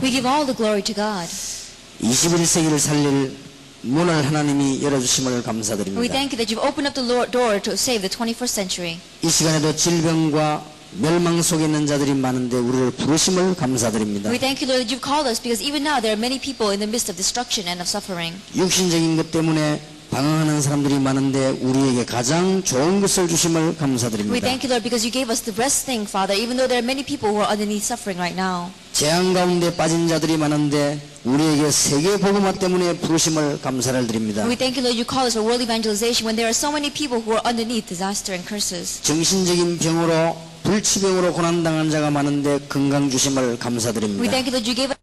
We give all the glory to God. 21세기를 살릴 문을 하나님이 열어주심을 We 감사드립니다. thank you that you've opened up the door to save the 21st century. 이 시간에도 질병과 멸망 속에 있는 자들이 많은데 우리를 부르심을 감사드립니다. We thank you, Lord, that you've called us because even now there are many people in the midst of destruction and of suffering. 육신적인 것 때문에 방황하는 사람들이 많은데 우리에게 가장 좋은 것을 주심을 We 감사드립니다. thank you, Lord, because you gave us the best thing, Father, even though there are many people who are underneath suffering right now. 재앙 가운데 빠진 자들이 많은데 우리에게 세계 복음화 때문에 부르심을 감사를 드립니다. We thank you, Lord, you call us for world evangelization when there are so many people who are underneath disaster and curses. 정신적인 병으로 불치병으로 고난당한 자가 많은데 건강 주심을 We 감사드립니다. thank you that you gave us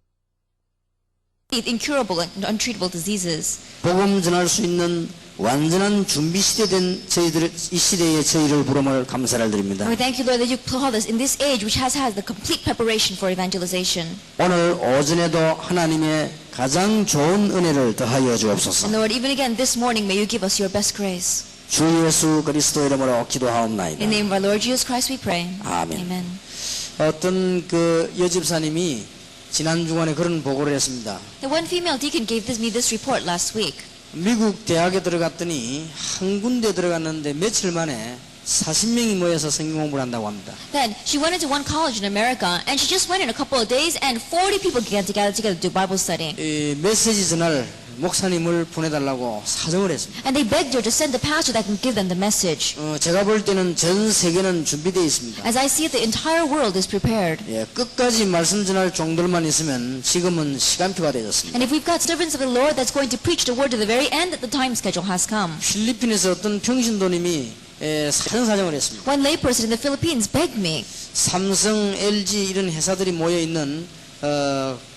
incurable and untreatable diseases. 복음 전할 수 있는 완전한 준비 시대 된 저희들 이 시대에 저희를 부름을 감사를 드립니다. We thank you, Lord, that you called us in this age which has had the complete preparation for evangelization. 오늘 오전에도 하나님의 가장 좋은 은혜를 더하여 주옵소서. And Lord, even again this morning, may you give us your best grace. 주 예수 그리스도 이름으로 기도하옵나이다. In the name of our Lord Jesus Christ we pray. 아멘. Amen. 어떤 그 여집사님이 지난 주간에 그런 보고를 했습니다. The one female deacon gave me this report last week. 미국 대학에 들어갔더니 한 군데 들어갔는데 며칠 만에 40명이 모여서 성경 공부를 한다고 합니다. Then she went into one college in America and she just went in a couple of days and 40 people began to gather together to do Bible study. 이 메시지 전할 목사님을 보내달라고 사정을 했습니다. And they begged her to send the pastor that can give them the message. 제가 볼 때는 전 세계는 준비되어 있습니다. As I see it, the entire world is prepared. 예, 끝까지 말씀 전할 종들만 있으면 지금은 시간표가 되었습니다. And if we've got servants of the Lord that's going to preach the word to the very end, the time schedule has come. 필리핀에서 어떤 평신도님이 사정을 했습니다. One layperson in the Philippines begged me. 삼성, LG 이런 회사들이 모여 있는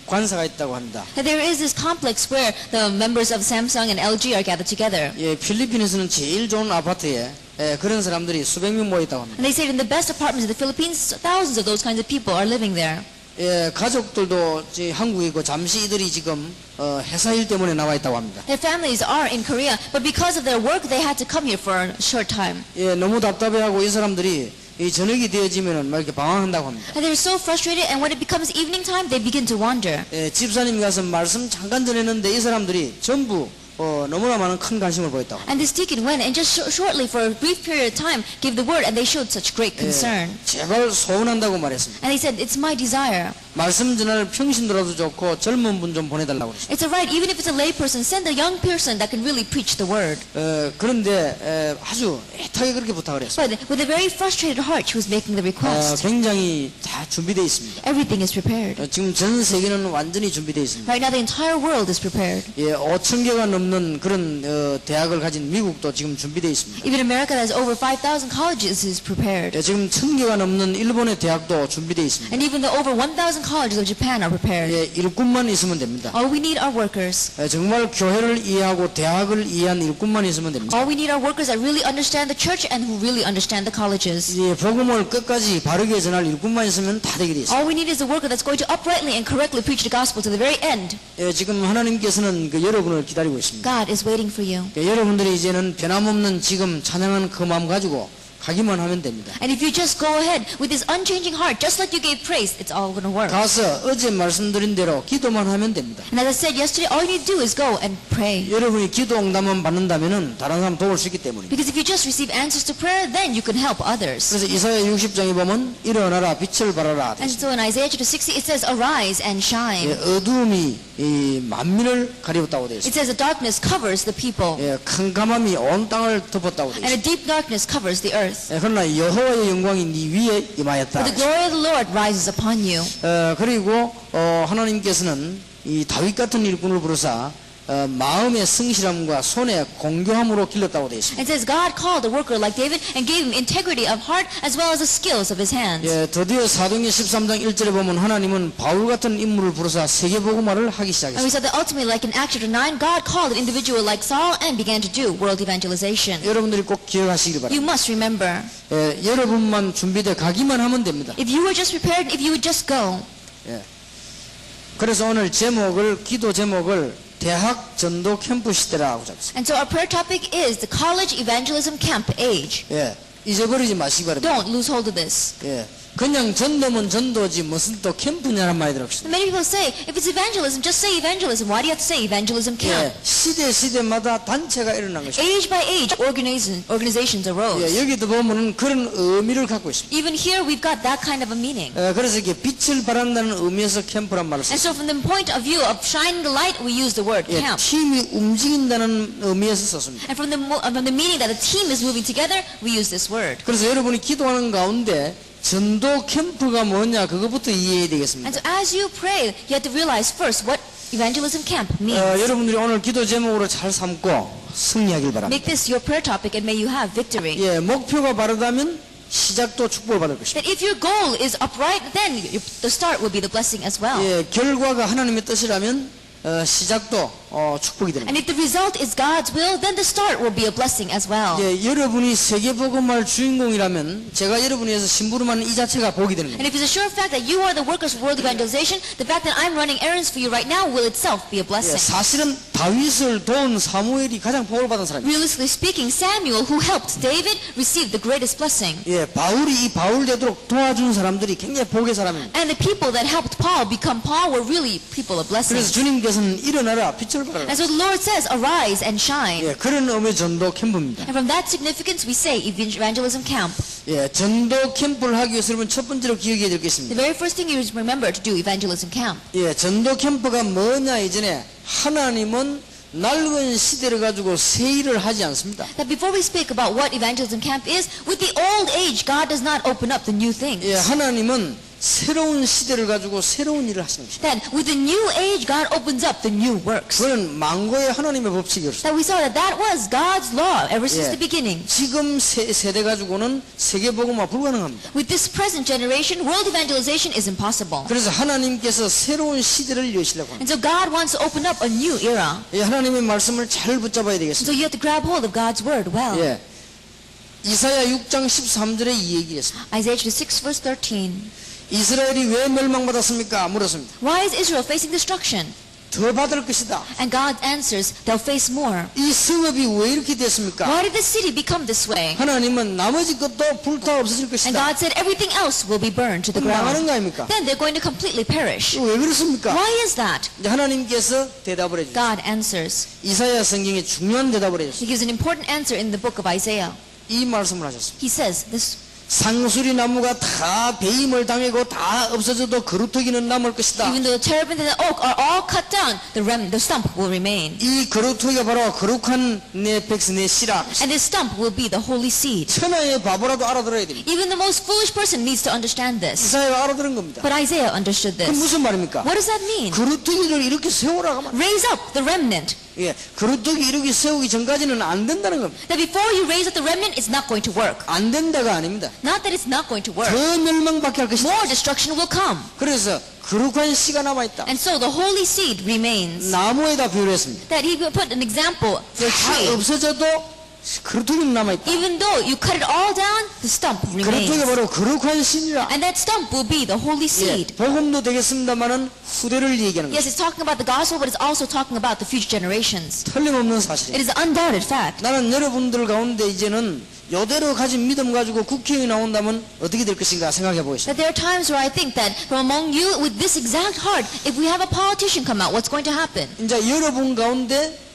관사가 있다고 합니다. That there is this complex where the members of Samsung and LG are gathered together. 예, 필리핀에서는 제일 좋은 아파트에 그런 사람들이 수백 명 모여 있다고 합니다. And they said in the best apartments in the Philippines, thousands of those kinds of people are living there. 예, 가족들도 한국이고 잠시 이들이 지금 회사 일 때문에 나와 있다고 합니다. Their families are in Korea, but because of their work, they had to come here for a short time. 예, 너무 답답해하고 이 사람들이 이 저녁이 되어지면은 막 이렇게 방황한다고 합니다. And they're so frustrated, and when it becomes evening time, they begin to wander. 예, 집사님이 가서 말씀 잠깐 전했는데 이 사람들이 전부 너무나 많은 큰 관심을 보였다고. And this deacon went and just shortly, for a brief period of time, gave the word, and they showed such great concern. 제발 소원한다고 말했습니다. And he said, it's my desire. 말씀 전할 평신도라도 좋고 젊은 분 좀 보내달라고 그랬습니다. It's alright, even if it's a lay person, send a young person that can really preach the word. 그런데 아주 애타게 그렇게 부탁을 했습니다. But with a very frustrated heart, she was making the request. 굉장히 다 준비되어 있습니다. Everything is prepared. 지금 전 세계는 완전히 준비되어 있습니다. Right now, the entire world is prepared. 예, 5천 개가 넘는 그런 대학을 가진 미국도 지금 준비되어 있습니다. Even America that has over 5,000 colleges is prepared. 예, 지금 1,000개가 넘는 일본의 대학도 준비되어 있습니다. And even the over 1,000 colleges of Japan are prepared. 예, 일꾼만 있으면 됩니다. All we need are workers. 예, 정말 교회를 이해하고 대학을 이해한 일꾼만 있으면 됩니다. All we need are workers that really understand the church and who really understand the colleges. 예, 복음을 끝까지 바르게 전할 일꾼만 있으면 다 되게 돼 있습니다. All we need is a worker that's going to uprightly and correctly preach the gospel to the very end. 예, 지금 하나님께서는 여러분을 기다리고 있습니다. God is waiting for you. 예, 여러분들이 이제는 변함없는 지금 찬양하는 그 마음 가지고 가기만 하면 됩니다. And if you just go ahead with this unchanging heart, just like you gave praise, it's all going to work. 가서 어제 말씀드린 대로 기도만 하면 됩니다. And as I said yesterday, all you need to do is go and pray. 여러분이 기도 응답만 받는다면은 다른 사람 도울 수 있기 때문입니다. Because if you just receive answers to prayer, then you can help others. 그래서 이사야 60장에 보면 일어나라 빛을 발하라. And so in Isaiah chapter 60, it says, arise and 예, shine. 어두움이 이 만민을 가리웠다고 되어 It 있습니다. says the darkness covers the people. 예, 캄캄함이 온 땅을 덮었다고 되어 And a 있습니다. deep darkness covers the earth. 예, 그러나 여호와의 영광이 네 위에 임하였다. But the glory of the Lord rises upon you. 그리고 하나님께서는 이 다윗 같은 일꾼을 부르사 마음의 성실함과 손의 공교함으로 길렀다고 되어 있습니다. It says God called a worker like David and gave him integrity of heart as well as the skills of his hands. 예, 드디어 사도행전 13장 1절에 보면 하나님은 바울 같은 인물을 부르사 세계복음화를 하기 And we 시작했습니다. saw that ultimately, like in Acts chapter 9, God called an individual like Saul and began to do world evangelization. 여러분들이 꼭 기억하시길 You 바랍니다. must remember, 예, 여러분만 준비돼 가기만 하면 됩니다. if you were just prepared, if you would just go. 예. 그래서 오늘 기도 제목을 대학 전도 캠프 시대라고 잡았습니다. And so our prayer topic is the college evangelism camp age. 예, 잊어버리지 마시기 바랍니다. Don't lose hold of this. 예, 그냥 전도면 전도지 무슨 또 캠프냐는 말이 들었어요. Many people say, if it's evangelism, just say evangelism. Why do you have to say evangelism camp? 예, 시대마다 단체가 일어난 것입니다. Age by age, organizations arose. 예, 여기도 보면은 그런 의미를 갖고 있습니다. Even here, we've got that kind of a meaning. 그래서 이게 빛을 발한다는 의미에서 캠프란 말을 And 썼어요. so from the point of view of shining the light, we use the word 예, camp. 팀이 움직인다는 의미에서 썼습니다. And from the meaning that the team is moving together, we use this word. 그래서 여러분이 기도하는 가운데 전도 캠프가 뭐냐 그것부터 이해해야 되겠습니다. And so as you pray, you have to realize first what evangelism camp means. 여러분들이 오늘 기도 제목으로 잘 삼고 승리하길 바랍니다. Make this your prayer topic and may you have victory. 예, 목표가 바르다면 시작도 축복을 받을 것입니다. That if your goal is upright, then the start will be the blessing as well. 예, 결과가 하나님의 뜻이라면 시작도 축복이 됩니다. And if the result is God's will, then the start will be a blessing as well. 예, 여러분이 세계복음화의 주인공이라면 제가 여러분이 위해서 심부름하는 이 자체가 복이 되는 And 겁니다. if it's a sure fact that you are the workers of world evangelization, the fact that I'm running errands for you right now will itself be a 예, blessing. 사실은 다윗을 도운 사무엘이 가장 복을 받은 사람입니다. Realistically speaking, Samuel, who helped David, received the greatest blessing. 예, 바울이 이 바울 되도록 도와준 사람들이 굉장히 복의 사람입니다. And the people that helped Paul become Paul were really people of blessing. 그래서 주님께서는 일어나라 빛을 발하라. And so the Lord says, arise and shine. 예, 그런 의미의 전도 캠프입니다. And from that significance, we say evangelism camp. 예, 전도 캠프를 하기 위해서 여러분 첫 번째로 기억해야 될 게 The 있습니다. very first thing you remember to do evangelism camp. 예, 전도 캠프가 뭐냐 이전에 하나님은 낡은 시대를 가지고 새 일을 하지 않습니다. That before we speak about what evangelism camp is, with the old age, God does not open up the new things. 예, 하나님은 새로운 시대를 가지고 새로운 일을 하시는 것입니다. That with the new age, God opens up the new works. 그건 만고의 하나님의 법칙이었습니다. That we saw that was God's law ever since Yeah. the beginning. 지금 세대 가지고는 세계복음화 불가능합니다. With this present generation, world evangelization is impossible. 그래서 하나님께서 새로운 시대를 여시려고 합니다. And so God wants to open up a new era. 예, 하나님의 말씀을 잘 붙잡아야 So 되겠습니다. you have to grab hold of God's word well. 예, 이사야 6장 13절에 이 얘기했습니다. Isaiah 6 verse 13. 이스라엘이 왜 멸망받았습니까? 물었습니다. Why is Israel facing destruction? 더 받을 것이다. And God answers, they'll face more. 이 성읍이 왜 이렇게 됐습니까? Why did the city become this way? 하나님은 나머지 것도 불타 없어질 And 것이다. God said everything else will be burned to the 망하는 ground. 거 아닙니까? Then they're going to completely perish. 왜 그렇습니까? Why is that? 이제 하나님께서 대답을 해주세요. God answers. 이사야 성경에 중요한 대답을 해주세요. He gives an important answer in the book of Isaiah. 이 말씀을 하셨습니다. He says this. 상수리 나무가 다 배임을 당하고 다 없어져도 그루터기는 남을 것이다. Even though the terebinth and the oak are all cut down, the stump will remain. 이 그루터기가 바로 거룩한 내 백성 내 씨라. And this stump will be the holy seed. 천하의 바보라도 알아들어야 됩니다. Even the most foolish person needs to understand this. 이사야가 알아들은 겁니다. But Isaiah understood 그럼 this. 무슨 말입니까? What does that mean? 그루터기를 이렇게 세우라고 말. Raise up the remnant. 예, 그루터기 이렇게 세우기 전까지는 안 된다는 겁니다. That before you raise up the remnant, it's not going to work. 안 된다가 아닙니다. Not that it's not going to work. 더 멸망밖에 할 것이다. More destruction will come. 그래서 거룩한 씨가 남아 있다. And so the holy seed remains. 나무에다 비유했습니다. That he put an example for a 다 tree. 없어져도 그루터기는 남아 있다. Even though you cut it all down, the stump remains. 그루터기가 바로 거룩한 씨니라. And that stump will be the holy 예, seed. 복음도 되겠습니다만은 후대를 얘기하는 Yes, 거죠. it's talking about the gospel, but it's also talking about the future generations. 틀림없는 It 사실이에요. is an undoubted fact. 나는 여러분들 가운데 이제는 요대로 가진 믿음 가지고 국회의원이 나온다면 어떻게 될 것인가 생각해 보겠습니다. That there are times where I think that from among you, with this exact heart, if we have a politician come out, what's going to happen? 이제 여러분 가운데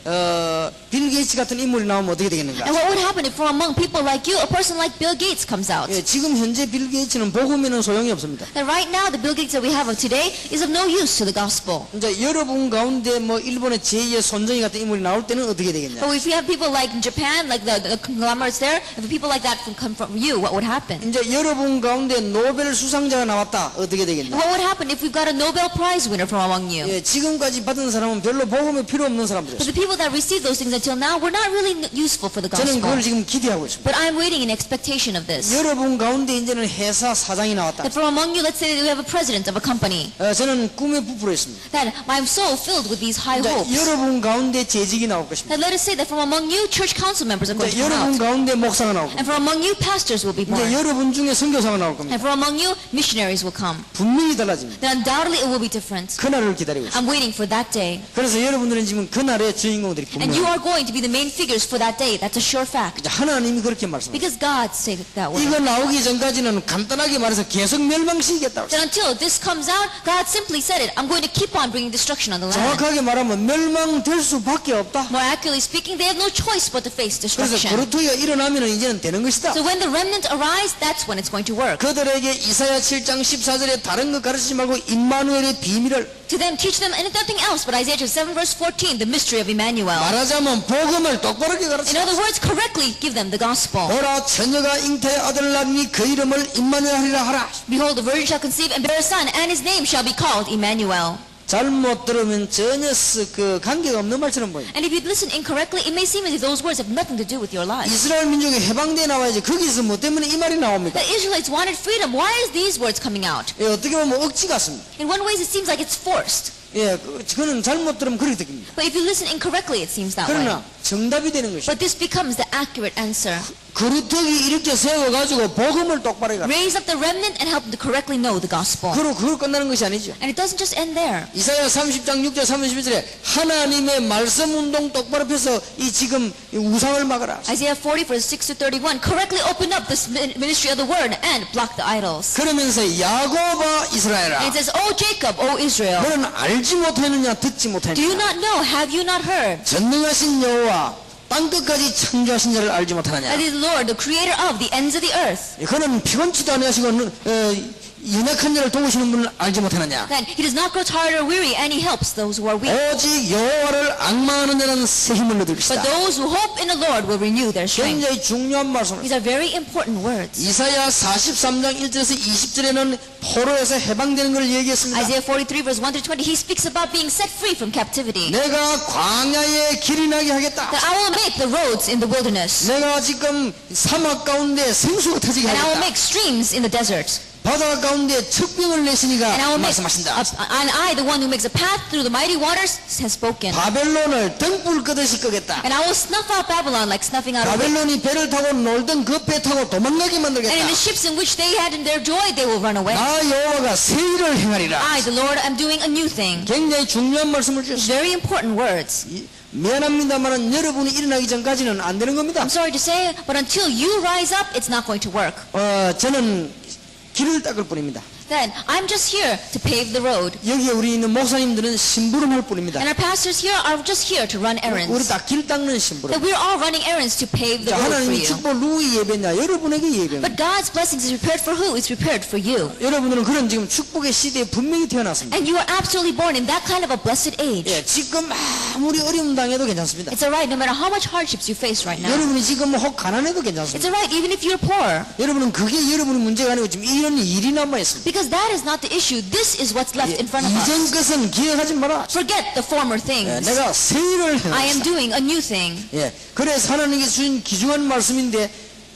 빌 게이츠 같은 인물이 나오면 어떻게 되겠는가? And what would happen if from among people like you, a person like Bill Gates comes out? 예, 지금 현재 빌 게이츠는 복음에는 소용이 없습니다. That right now, the Bill Gates that we have of today is of no use to the gospel. 이제 여러분 가운데 뭐 일본의 제2의 손정희 같은 인물이 나올 때는 어떻게 되겠냐? But if you have people like in Japan, like the conglomerates there, if people like that come from you, what would happen? 이제 여러분 가운데 노벨 수상자가 나왔다 어떻게 되겠냐? What would happen if we've got a Nobel Prize winner from among you? 예, 지금까지 받은 사람은 별로 복음이 필요 없는 But 사람들이었어요. the people that received those things until now were not really useful for the 저는 그걸 gospel. 지금 기대하고 있습니다. But I'm waiting in expectation of this. 여러분 가운데 이제는 회사 사장이 나왔다. That from among you, let's say that we have a president of a company. 저는 꿈에 부풀어 있습니다. That I'm so filled with these high 이제 hopes. 여러분 가운데 재직이 나올 것입니다. That let us say that from among you, church council members are going to 이제 come 여러분 out. 가운데 목사가 나올 겁니다. And from among you, pastors will be born. 이제 여러분 중에 선교사가 나올 겁니다. And from among you, missionaries will come. 분명히 달라집니다. Then undoubtedly it will be different. 그날을 기다리고 있습니다. I'm waiting for that day. 그래서 여러분들은 지금 그날의 주인공 주인공들이 And you 분명. are going to be the main figures for that day. That's a sure fact. 하나님이 그렇게 말씀하셨어요. Because God said it that way. 이거 나오기 전까지는 간단하게 말해서 계속 멸망시키겠다고 That 했어요. until this comes out, God simply said it. I'm going to keep on bringing destruction on the land. 정확하게 말하면 멸망될 수밖에 없다. More accurately speaking, they have no choice but to face 그래서 destruction. 그루터기가 일어나면 이제는 되는 것이다. So when the remnant arise, that's when it's going to work. 그들에게 이사야 7장 14절에 다른 것 가르치지 말고 임마누엘의 비밀을 To them, teach them and nothing else but Isaiah 7 verse 14, the mystery of Emmanuel. 말하자면 복음을 똑바르게 In 가르치라. other words, correctly give them the gospel. 보라 처녀가 잉태의 아들을 낳으니 그 이름을 임마누엘 하리라 하라. Behold, the virgin shall conceive and bear a son, and his name shall be called Emmanuel. 잘못 들으면 전혀 그 관계가 없는 말처럼 보입니다. And if you listen incorrectly, it may seem as if those words have nothing to do with your life. 이스라엘 민족이 해방되어 나와야지 거기서 뭐 때문에 이 말이 나옵니까? The Israelites wanted freedom. Why is these words coming out? 예, 어떻게 보면 억지 같습니다. In one way, it seems like it's forced. 예, 그는 잘못 들으면 그렇게 느낍니다. But if you listen incorrectly, it seems that way. 그러나 정답이 되는 것이죠. But this becomes the accurate answer. 그루터기 이렇게 세워가지고 복음을 똑바로 해가. Raise up the remnant and help them to correctly know the gospel. 그리고 그걸 끝나는 것이 아니죠. And it doesn't just end there. 이사야 30장 6절 31절에 하나님의 말씀 운동 똑바로 펴서 이 지금 이 우상을 막아라. Isaiah 40 verse 6 to 31, correctly open up this ministry of the word and block the idols. 그러면서 야곱아 이스라엘아, And it says, O Jacob, O Israel, 너는 알지 못했느냐 듣지 do you 못했느냐. not know, have you not heard? 전능하신 여호와 땅끝까지 창조하신 자를 알지 못하느냐. That is the Lord, the creator of the ends of the earth. 그는 피곤치도 아니하시고 연약한 자를 도우시는 분을 알지 못하느냐. Then he does not grow tired or weary, and he helps those who are weak. 오직 여호와를 악마하는 자는 새 힘을 얻을 But 것이다. those who hope in the Lord will renew their strength. 굉장히 중요한 말씀을. These are very important words. 이사야 43장 1절에서 20절에는 포로에서 해방되는 것을 얘기했습니다. Isaiah 43 verse 1 to 20, he speaks about being set free from captivity. 내가 광야에 길이 나게 하겠다. That I will make the roads in the wilderness, 내가 지금 사막 가운데 생수가 터지게 and I will 하겠다. make streams in the desert. 바다 가운데 척병을 And I 내시니가 will make, 말씀하신다. and I, the one who makes a path through the mighty waters, has spoken. 바벨론을 등불 끄듯이 끄겠다. And I will snuff out Babylon like snuffing out a wick. 바벨론이 배를 타고 놀던 그 배 타고 도망가게 And in 만들겠다. the ships in which they had in their joy, they will run away. 나 여호와가 새 일을 행하리라. I, the Lord, am doing a new thing. 굉장히 중요한 말씀을 주셨습니다. Very important words. 미안합니다만 여러분이 일어나기 전까지는 안 되는 겁니다. I'm sorry to say, but until you rise up, it's not going to work. 저는 길을 닦을 뿐입니다. Then I'm just here to pave the road. 여기에 우리 있는 목사님들은 심부름할 뿐입니다. And our pastors here are just here to run 우리 errands. 다 길 닦는 심부름. That we're all running errands to pave the 자, road for 하나님이 you. 축복 누구의 예배냐? 여러분에게 예배입니다. But God's blessings is prepared for who? It's prepared for you. 여러분들은 그런 지금 축복의 시대에 분명히 태어났습니다. And you are absolutely born in that kind of a blessed age. 예, 지금 아무리 어려움 당해도 괜찮습니다. It's alright no matter how much hardships you face right now. 여러분이 지금 혹 가난해도 It's 괜찮습니다. alright even if you're poor. 여러분은 그게 여러분의 문제가 아니고 지금 이런 일이 남아 있습니다. Because that is not the issue. This is what's left in front of us. 이전 것은 기억하지 마라. Forget the former 예, things. 내가 새 일을 I am 행하겠다. doing a new thing. 예, 그래서 하나님께서 주신 귀중한 말씀인데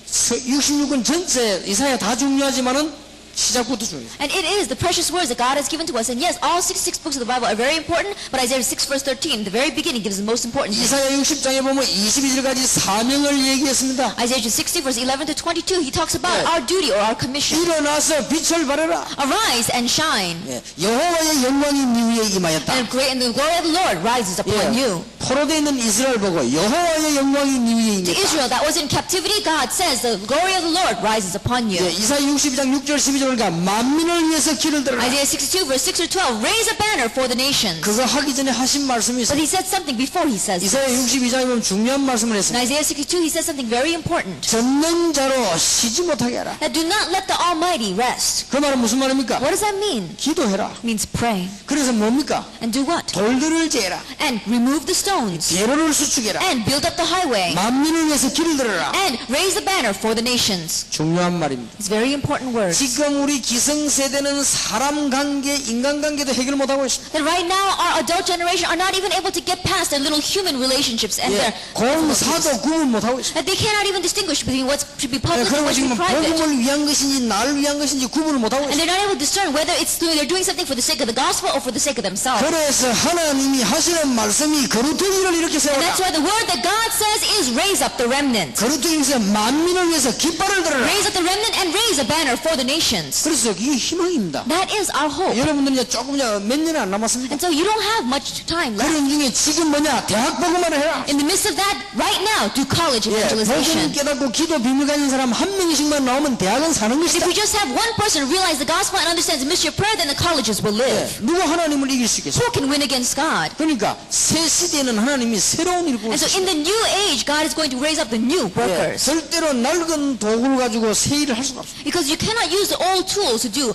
66권 전체 이사야 다 중요하지만은 시작부터 중요해요. And it is the precious words that God has given to us. And yes, all 66 books of the Bible are very important, but Isaiah 6 verse 13, the very beginning, gives the most important thing. 이사야 60장에 보면 22절까지 사명을 얘기했습니다. Isaiah 60 verse 11 to 22, he talks about our duty or our commission. 일어나서 빛을 발해라. Arise and shine. 예, 여호와의 영광이 네 위에 임하였다. And the glory of the Lord rises upon you. 포로되어 있는 이스라엘 보고 여호와의 영광이 네 위에 To 임했다. Israel that was in captivity, God says the glory of the Lord rises upon you. 예, 이사야 62장 6절 12절 그러니까 만민을 위해서 길을 들어라. Isaiah 62 verse 6 to 12, raise a banner for the nations. 그거 하기 전에 하신 말씀이 But 있어요. he said something before he says 이사야 this. 62장에 보면 중요한 말씀을 In 했습니다. Isaiah 62, he says something very important. 전능자로 쉬지 못하게 하라. That do not let the Almighty rest. 그 말은 무슨 말입니까? What does that mean? 기도해라. It means pray. 그래서 뭡니까? And do what? 돌들을 재라. And remove the stones. 대로를 수축해라. And build up the highway. 만민을 위해서 길을 들어라. And raise the banner for the nations. 중요한 말입니다. It's very important words. 지금 우리 기성세대는 사람 관계, 인간관계도 해결 못하고 있습니다. That right now our adult generation are not even able to get past their little human relationships and their 공사도 구분 못하고 있습니다. that they cannot even distinguish between what should be public and 그리고 what should 지금 be private. 복음을 위한 것인지 나를 위한 것인지 구분을 못하고 And 있습니다. they're not able to discern whether they're doing something for the sake of the gospel or for the sake of themselves. 그래서 하나님이 하시는 말씀이 그루터 거기를 이렇게 And that's 세웠다. why the word that God says is raise up the remnant. 거룩주에서 만민을 위해서 깃발을 들어라. Raise up the remnant and raise a banner for the nations. 그래서 이게 희망입니다. That is our hope. 여러분들은 이제 조금 몇 년이 안 남았습니다. And so you don't have much time left. 그런 중에 지금 뭐냐? 대학 복음화를 해라. In the midst of that, right now, do college 예, 복음 evangelization. 깨닫고 기도 비밀 가진 사람 한 명씩만 나오면 대학은 사는 If 것이다. we just have one person who realizes the gospel and understands the mystery of prayer, then the colleges will live. 누가 하나님을 이길 수 있겠어요? Who can win against God? 그러니까 새 시대에는 하나님이 새로운 일을 And so in the new age, God is going to raise up the new workers. 절대로 낡은 도구를 가지고 새 일을 할 수가 없어요. Because you cannot use the old tools to do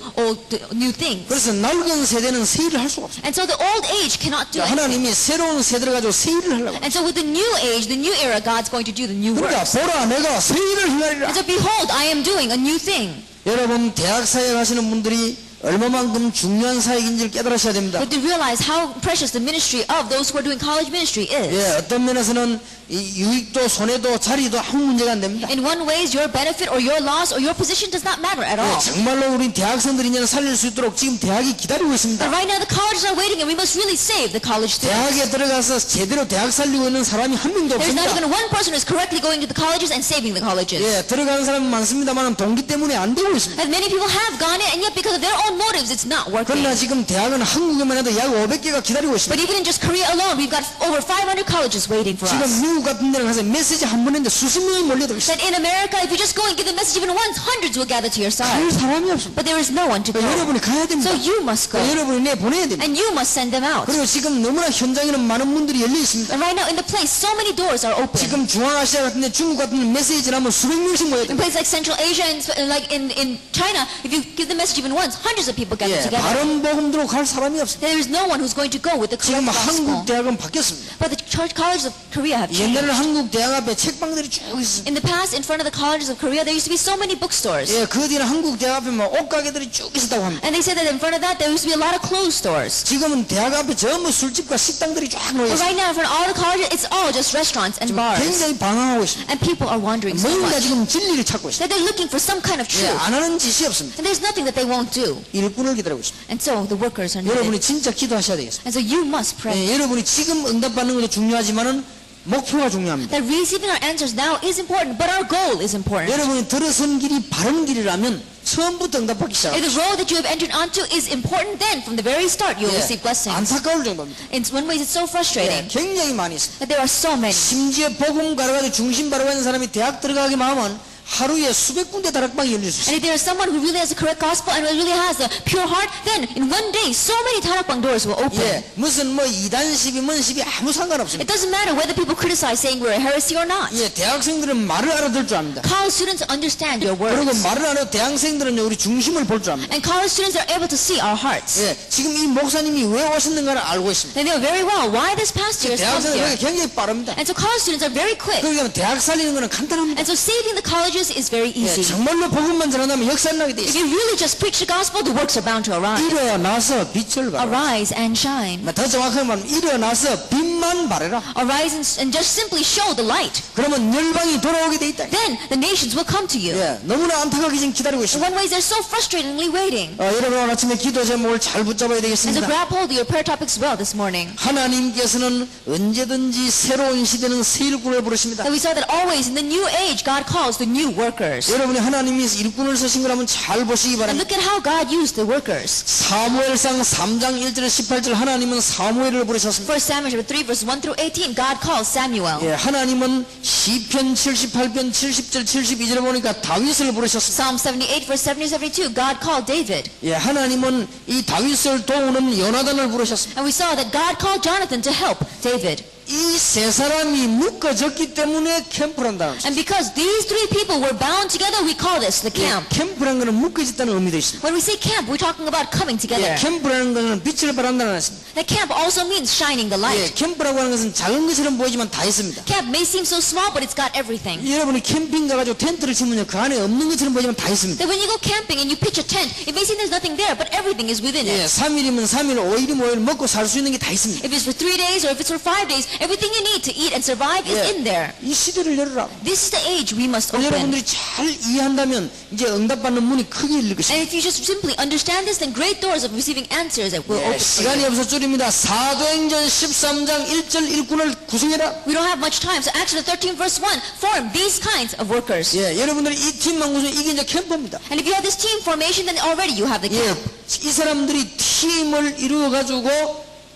new things. 그래서 낡은 세대는 새 일을 할 수가 없어요. And so the old age cannot do anything. 하나님이 새로운 세대를 가지고 새 일을 하려고. And so with the new age, the new era, God's going to do the new 그러니까 works. 보라 내가 새 일을 행하리라. And so behold, I am doing a new thing. 여러분 대학 사역 하시는 분들이 얼마만큼 중요한 사역인지를 깨달으셔야 됩니다. But to realize how precious the ministry of those who are doing college ministry is. 예, 어떤 면에서는 이 유익도 손해도 자리도 아무 문제가 안 됩니다. In one way, your benefit or your loss or your position does not matter at 예, all. 정말로 우리 대학생들이 이제 살릴 수 있도록 지금 대학이 기다리고 있습니다. But right now the colleges are waiting and we must really save the college students. 대학에 들어가서 제대로 대학 살리고 있는 사람이 한 명도 There's not 없습니다. even one person who is correctly going to the colleges and saving the colleges. 예, 들어가는 사람은 많습니다만 동기 때문에 안 되고 있습니다. And many people have gone in and yet because of their own motives it's not working. 그러나 지금 대학은 한국에만 해도 약 500개가 기다리고 있습니다. But even in just Korea alone, we've got over 500 colleges waiting for 지금 us. 미국 같은 데는 가서 메시지 한 번 했는데 수십 명이 몰려들고 있어요. That in America, if you just go and give the message even once, hundreds will gather to your 갈 side. 사람이 없습니다. But there is no one to go. 여러분이 가야 됩니다. So you must go. 여러분이 내보내야 됩니다. And you must send them out. 그리고 지금 너무나 현장에는 많은 문들이 열려 있습니다. And right now in the place, so many doors are open. 지금 중앙아시아 같은 데 중국 같은 데 메시지를 하면 수백 명씩 모여요. In places like Central Asia and like in China, if you give the message even once, hundreds of people gather 예, together. 바른 복음대로 갈 사람이 없습니다. There is no one who's going to go with the 지금 correct 한국 gospel. 대학은 바뀌었습니다. But the church colleges of Korea have changed. 옛날에는 한국 대학 앞에 책방들이 쭉 있었습니다. In the past, in front of the colleges of Korea, there used to be so many bookstores. 예, 그 뒤에는 한국 대학 앞에 막 옷가게들이 쭉 있었다고 합니다. And they said that in front of that, there used to be a lot of clothes stores. 지금은 대학 앞에 전부 술집과 식당들이 쫙 모여 But 있습니다. right now, in front of all the colleges, it's all just restaurants and bars. 굉장히 방황하고 있습니다. And people are wandering so 뭔가 much. 지금 진리를 찾고 있습니다. That they're looking for some kind of 예, truth. 안 하는 짓이 없습니다. And there's nothing that they won't do. 일꾼을 기다리고 있습니다. And so the workers are needed. 여러분이 진짜 기도하셔야 되겠습니다. And so you must pray. 예, 여러분이 지금 응답받는 것도 중요하지만은 목표가 중요합니다. That receiving our answers now is important, but our goal is important. 여러분이 들어선 길이 바른 길이라면 처음부터 응답받기 If 시작합니다. the road that you have entered onto is important, then from the very start you will receive blessings. 안타까울 정도입니다. In one way, it's so 예, frustrating 굉장히 많이 있습니다. that there are so many. 심지어 복음 가르가지고 중심 바르고 있는 사람이 대학 들어가기 마음은 하루에 수백 군데 다락방이 열릴 수 있어요. And if there is someone who really has the correct gospel and really has a pure heart, then in one day, so many tarakbang doors will open. 예, 무슨 뭐 이단 시비 뭔 시비 아무 상관없습니다. It doesn't matter whether people criticize saying we're a heresy or not. 예, 대학생들은 말을 알아들 줄 압니다. College students understand your 그리고 words. 말을 안 해도 대학생들은 우리 중심을 볼 줄 압니다. And college students are able to see our hearts. 예, 지금 이 목사님이 왜 오셨는가를 알고 있습니다. They know very well why this pastor has come 대학생들은 here. 굉장히 빠릅니다. And so college students are very quick. 그러니까 대학 살리는 거는 간단합니다. And so saving the colleges is very 예, easy. 정말로 복음만 전한다면 역사를 나게 돼 If 있어요. you really just preach the gospel, the works are bound to arise. 일어나서 빛을 발하라. Arise and shine. 더 정확하게 말하면 일어나서 빛만 발해라. Arise and just simply show the light. 그러면 열방이 돌아오게 돼 있다. Then the nations will come to you. 예, 너무나 안타깝게 지금 기다리고 In 있습니다. one way, they're so frustratingly waiting. 여러분 오늘 아침에 기도 제목을 잘 붙잡아야 And so 되겠습니다. grab hold of your prayer topics well this morning. 하나님께서는 언제든지 새로운 시대는 새 일꾼을 부르십니다. And we saw that always in the new age, God calls the new workers. 여러분이 하나님이 일꾼을 쓰신 걸 한번 잘 보시기 And 바랍니다. look at how God used the workers. 사무엘상 3장 1절 18절 하나님은 사무엘을 부르셨습니다. 1 Samuel chapter 3 verse 1 through 18, God calls Samuel. 예, 하나님은 시편 78편 70절 72절 보니까 다윗을 부르셨습니다. Psalm 78 verse 70 72, God called David. 예, 하나님은 이 다윗을 도우는 요나단을 부르셨습니다. And we saw that God called Jonathan to help David. 이 세 사람이 묶어졌기 때문에 캠프란다는 것입니다. And because these three people were bound together, we call this the camp. 캠프라는 것은 묶어졌다는 의미도 있습니다. When we say camp, we're talking about coming 예, together. 캠프라는 것은 빛을 발한다는 것입니다. The camp also means shining the 예, light. 캠프라고 하는 것은 작은 것처럼 보이지만 다 있습니다. Camp may seem so small, but it's got everything. 여러분이 캠핑 가가지고 텐트를 치면요 그 안에 없는 것처럼 보이지만 다 있습니다. That when you go camping and you pitch a tent, it may seem there's nothing there, but everything is within 예, it. 3일이면 3일, 5일이면 5일 먹고 살 수 있는 게 다 있습니다. If it's for 3 days or if it's for 5 days, everything you need to eat and survive is in there. 이 시대를 열어라. This is the age we must open. 여러분들이 잘 이해한다면 이제 응답받는 문이 크게 열릴 것입니다. And if you just simply understand this, then great doors of receiving answers that will 예, open for 시간이 you. 없어 줄입니다. 사도행전 13장 1절 1군을 구성해라. We don't have much time, so Acts 13 verse 1, form these kinds of workers. 예, 여러분들이 이 팀만 구성해 이게 이제 캠프입니다. And if you have this team formation, then already you have the 예, camp. 이 사람들이 팀을 이루어 가지고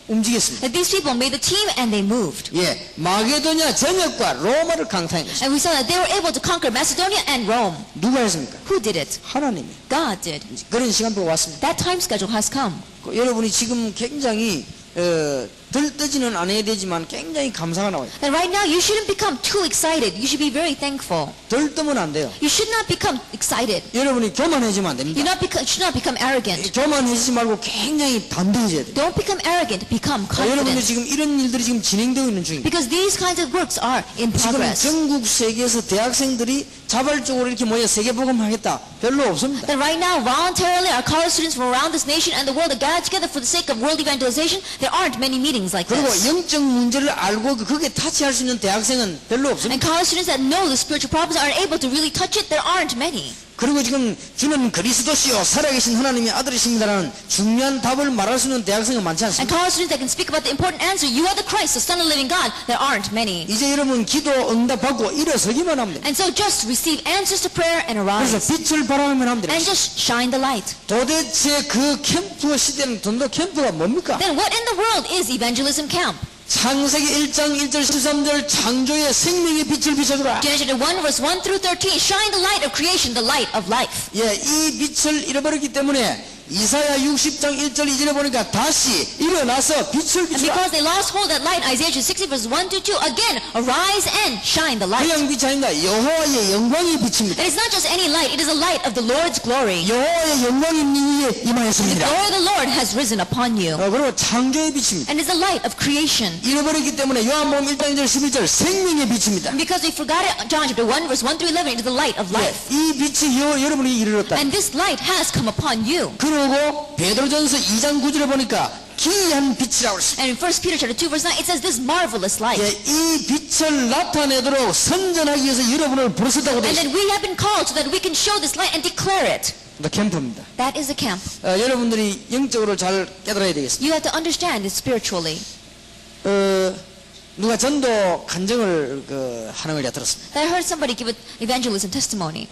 움직였습니다. That these people made the team and they moved. 예, 마게도냐 전역과 로마를 강타한 것입니다. And we saw that they were able to conquer Macedonia and Rome. 누가 했습니까? Who did it? 하나님이. God did. 그런 시간표가 왔습니다. That time schedule has come. 여러분이 지금 굉장히 들뜨지는 않아야 되지만 굉장히 감사가 나와요. And right now, you shouldn't become too excited. You should be very thankful. 들뜨면 안 돼요. You should not become excited. 여러분이 교만해지면 안 됩니다. Should not become arrogant. 교만해지지 말고 굉장히 담대해져야 돼요. Don't become arrogant. Become 여러분들 confident. 지금 이런 일들이 지금 진행되고 있는 중입니다. Because these kinds of works are in 지금 progress. 전국 세계에서 대학생들이 자발적으로 이렇게 모여 세계복음 하겠다 별로 없습니다. That right now, voluntarily, our college students from around this nation and the world are gathered together for the sake of world evangelization. There aren't many meetings like 그리고 this. 영적 문제를 알고 그게 타치할 수 있는 대학생은 별로 And 없습니다. college students that know the spiritual problems are able to really touch it. There aren't many. 그리고 지금 주는 그리스도시요 살아계신 하나님의 아들이십니다라는 중요한 답을 말할 수 있는 대학생은 많지 And 않습니다. college students that can speak about the important answer, you are the Christ, the Son of the living God. There aren't many. 이제 여러분 기도 응답받고 일어서기만 하면 됩니다. And so just receive answers to prayer and 그래서 arise. 빛을 발하면 하면 And 됩니다. just shine the light. 도대체 그 캠프 시대는 전도 캠프가 뭡니까? Then what in the world is evangelism camp? 창세기 1장 1절 13절 창조의 생명의 빛을 비춰주라. Genesis 1 verse 1 through 13. Shine the light of creation, the light of life. 예, 이 빛을 잃어버렸기 때문에 이사야 60장 1절 2절에 보니까 다시 일어나서 빛을 And 비추라. because they lost hold of that light, Isaiah 60 verse 1 to 2, again, arise and shine the light. 그냥 빛이 아닙니다. 여호와의 영광이 빛입니다. And it's not just any light, it is a light of the Lord's glory. 여호와의 영광이 위에 The 임하였습니다. glory of the Lord has risen upon you. 그리고 창조의 빛입니다. And it's the light of creation. 잃어버렸기 때문에 요한복음 1장 1절 11절 생명의 빛입니다. And because we forgot it, John chapter 1 verse 1 through 11, it is the light of 예, life. 이 빛이 여러분이 이르렀다. And this light has come upon you. 그리고 베드로전서 2장 9절에 보니까 기이한 빛이라고 했습니다. And in 1 Peter chapter 2 verse 9, it says this marvelous light. 예, 이 빛을 나타내도록 선전하기 위해서 여러분을 부르셨다고 되어 And 있습니다. then we have been called so that we can show this light and declare it. 캠프입니다. That is the camp. 여러분들이 영적으로 잘 깨달아야 되겠습니다. You have to understand it spiritually. 누가 전도 간증을 하는 걸 제가 들었습니다. I heard somebody give an evangelism testimony.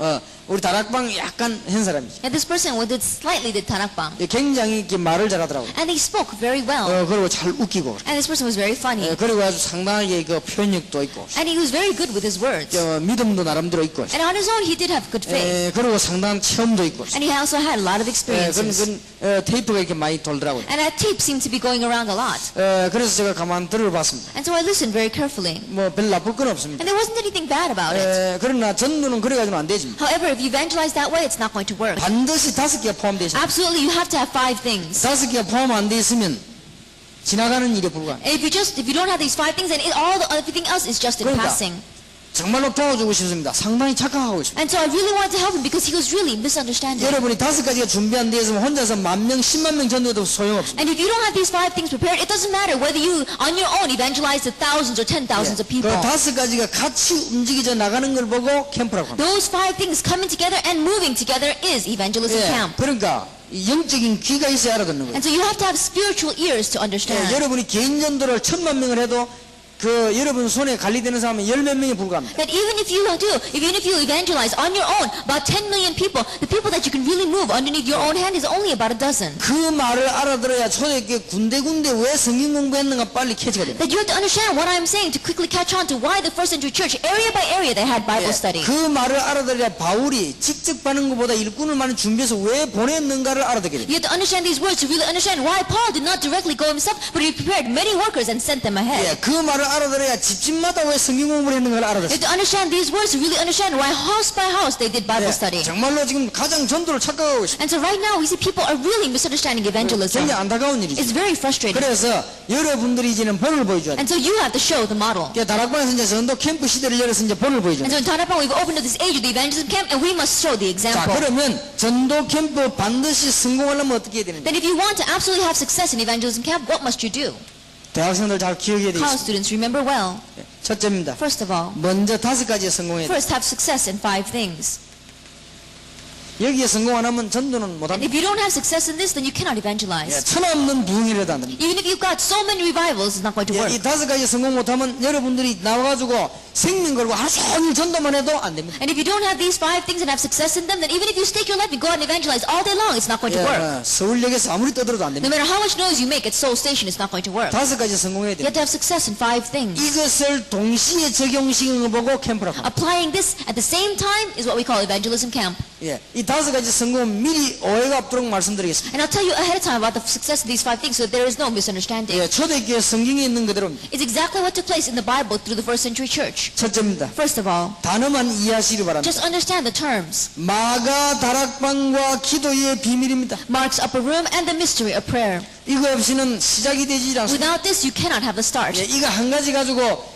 우리 다락방 약간 한 사람이죠. And this person did slightly did tarakbang. 굉장히 이렇게 말을 잘하더라고요. And he spoke very well. 그리고 잘 웃기고. And this person was very funny. 그리고 아주 상당하게 그 표현력도 있고. And he was very good with his words. 믿음도 나름대로 있고. And on his own, he did have good faith. 그리고 상당한 체험도 있고. And he also had a lot of experiences. 그런 테이프가 이렇게 많이 돌더라고요. And that tape seemed to be going around a lot. 그래서 제가 가만 들어봤습니다. And so I listened very carefully. 별 나쁠 건 없습니다. And there wasn't anything bad about it. 그러나 전도는 그래가지고는 안 되지. However, if you evangelize that way, it's not going to work. 반드시 5개가 포함되어 있습니다. Absolutely, you have to have 5 things. 5개가 포함 안 돼 있으면 지나가는 일에 불과합니다. And if you don't have these 5 things, then everything else is just in 그러니까 passing. 정말로 도와주고 싶습니다. 상당히 착각하고 있습니다. And so I really wanted to help him because he was really misunderstanding. 여러분이 5가지가 준비 안 되어 있으면 혼자서 10,000명, 10만 명 전도해도 소용없습니다. And if you don't have these 5 things prepared, it doesn't matter whether you on your own evangelize to thousands or 10,000s of 그 people. 5가지가 같이 움직이져 나가는 걸 보고 캠프라고 합니다. Those 5 things coming together and moving together is evangelism camp. 그러니까 이 영적인 귀가 있어야 알아듣는 거예요. And so you have to have spiritual ears to understand. 여러분이 개인 전도를 1,000만 명을 해도 여러분 손에 관리되는 사람은 10몇 명에 불과합니다. That even if you evangelize on your own, about 10 million people, the people that you can really move underneath your own hand is only about a dozen. 그 말을 알아들어야 초대교회 군데군데 왜 성경 공부했는가 빨리 캐치가 됩니다. That you have to understand what I'm saying to quickly catch on to why the first century church, area by area, they had Bible study. 그 말을 알아들어야 바울이 직접 받는 것보다 일꾼을 많이 준비해서 왜 보냈는가를 알아듣게 됩니다. You have to understand these words to really understand why Paul did not directly go himself, but he prepared many workers and sent them ahead. 그 말을 알아들어야 집집마다 왜 성경 공부를 했는가를 You 알아듣습니다. have to understand these words to really understand why house by house they did Bible study. 정말로 지금 가장 전도를 착각하고 있습니다. And so right now we see people are really misunderstanding evangelism. 굉장히 안타까운 일이죠. It's very frustrating. 그래서 여러분들이 이제는 본을 보여줘야 돼요. And so you have to show the model. 다락방에서 이제 전도 캠프 시대를 열어서 이제 본을 보여줘야 And 돼요. so in Tanapang we've opened up this age of the evangelism camp and we must show the 자, example. 그러면 전도 캠프 반드시 성공하려면 어떻게 해야 되는지. Then if you want to absolutely have success in evangelism camp, what must you do? 대학생들 잘 기억해야 College 되겠습니다. students, remember well. 첫째입니다. First of all, 먼저 5가지에 성공해야 돼. first have success in 5 things. 여기에 성공 안 하면 전도는 And 못합니다. if you don't have success in this, then you cannot evangelize. 천하 없는 부흥이라도 안 됩니다. Even if you've got so many revivals, it's not going to 이 work. 5가지 성공 못하면 여러분들이 나와가지고 생명 걸고 하루 종일 전도만 해도 안 됩니다. And if you don't have these 5 things and have success in them, then even if you stake your life and go out and evangelize all day long, it's not going to work. 서울역에서 아무리 떠들어도 안 No 됩니다. matter how much noise you make at Seoul Station, it's not going to work. 5가지 성공해야 You have 됩니다. to have success in 5 things. 이것을 동시에 적용시키는 거 보고 캠프라고 합니다. Applying this at the same time is what we call evangelism camp. 이 5가지 성공은 미리 오해가 없도록 말씀드리겠습니다. And I'll tell you ahead of time about the success of these 5 things so that there is no misunderstanding. 초대교회 성경에 있는 그대로입니다. It's exactly what took place in the Bible through the first century church. 첫째입니다. First of all, 단어만 이해하시기 바랍니다. just understand the terms. 마가 다락방과 기도의 비밀입니다. Mark's upper room and the mystery of prayer. 이거 없이는 시작이 되지 않습니다. Without this, you cannot have the start. 이거 한 가지 가지고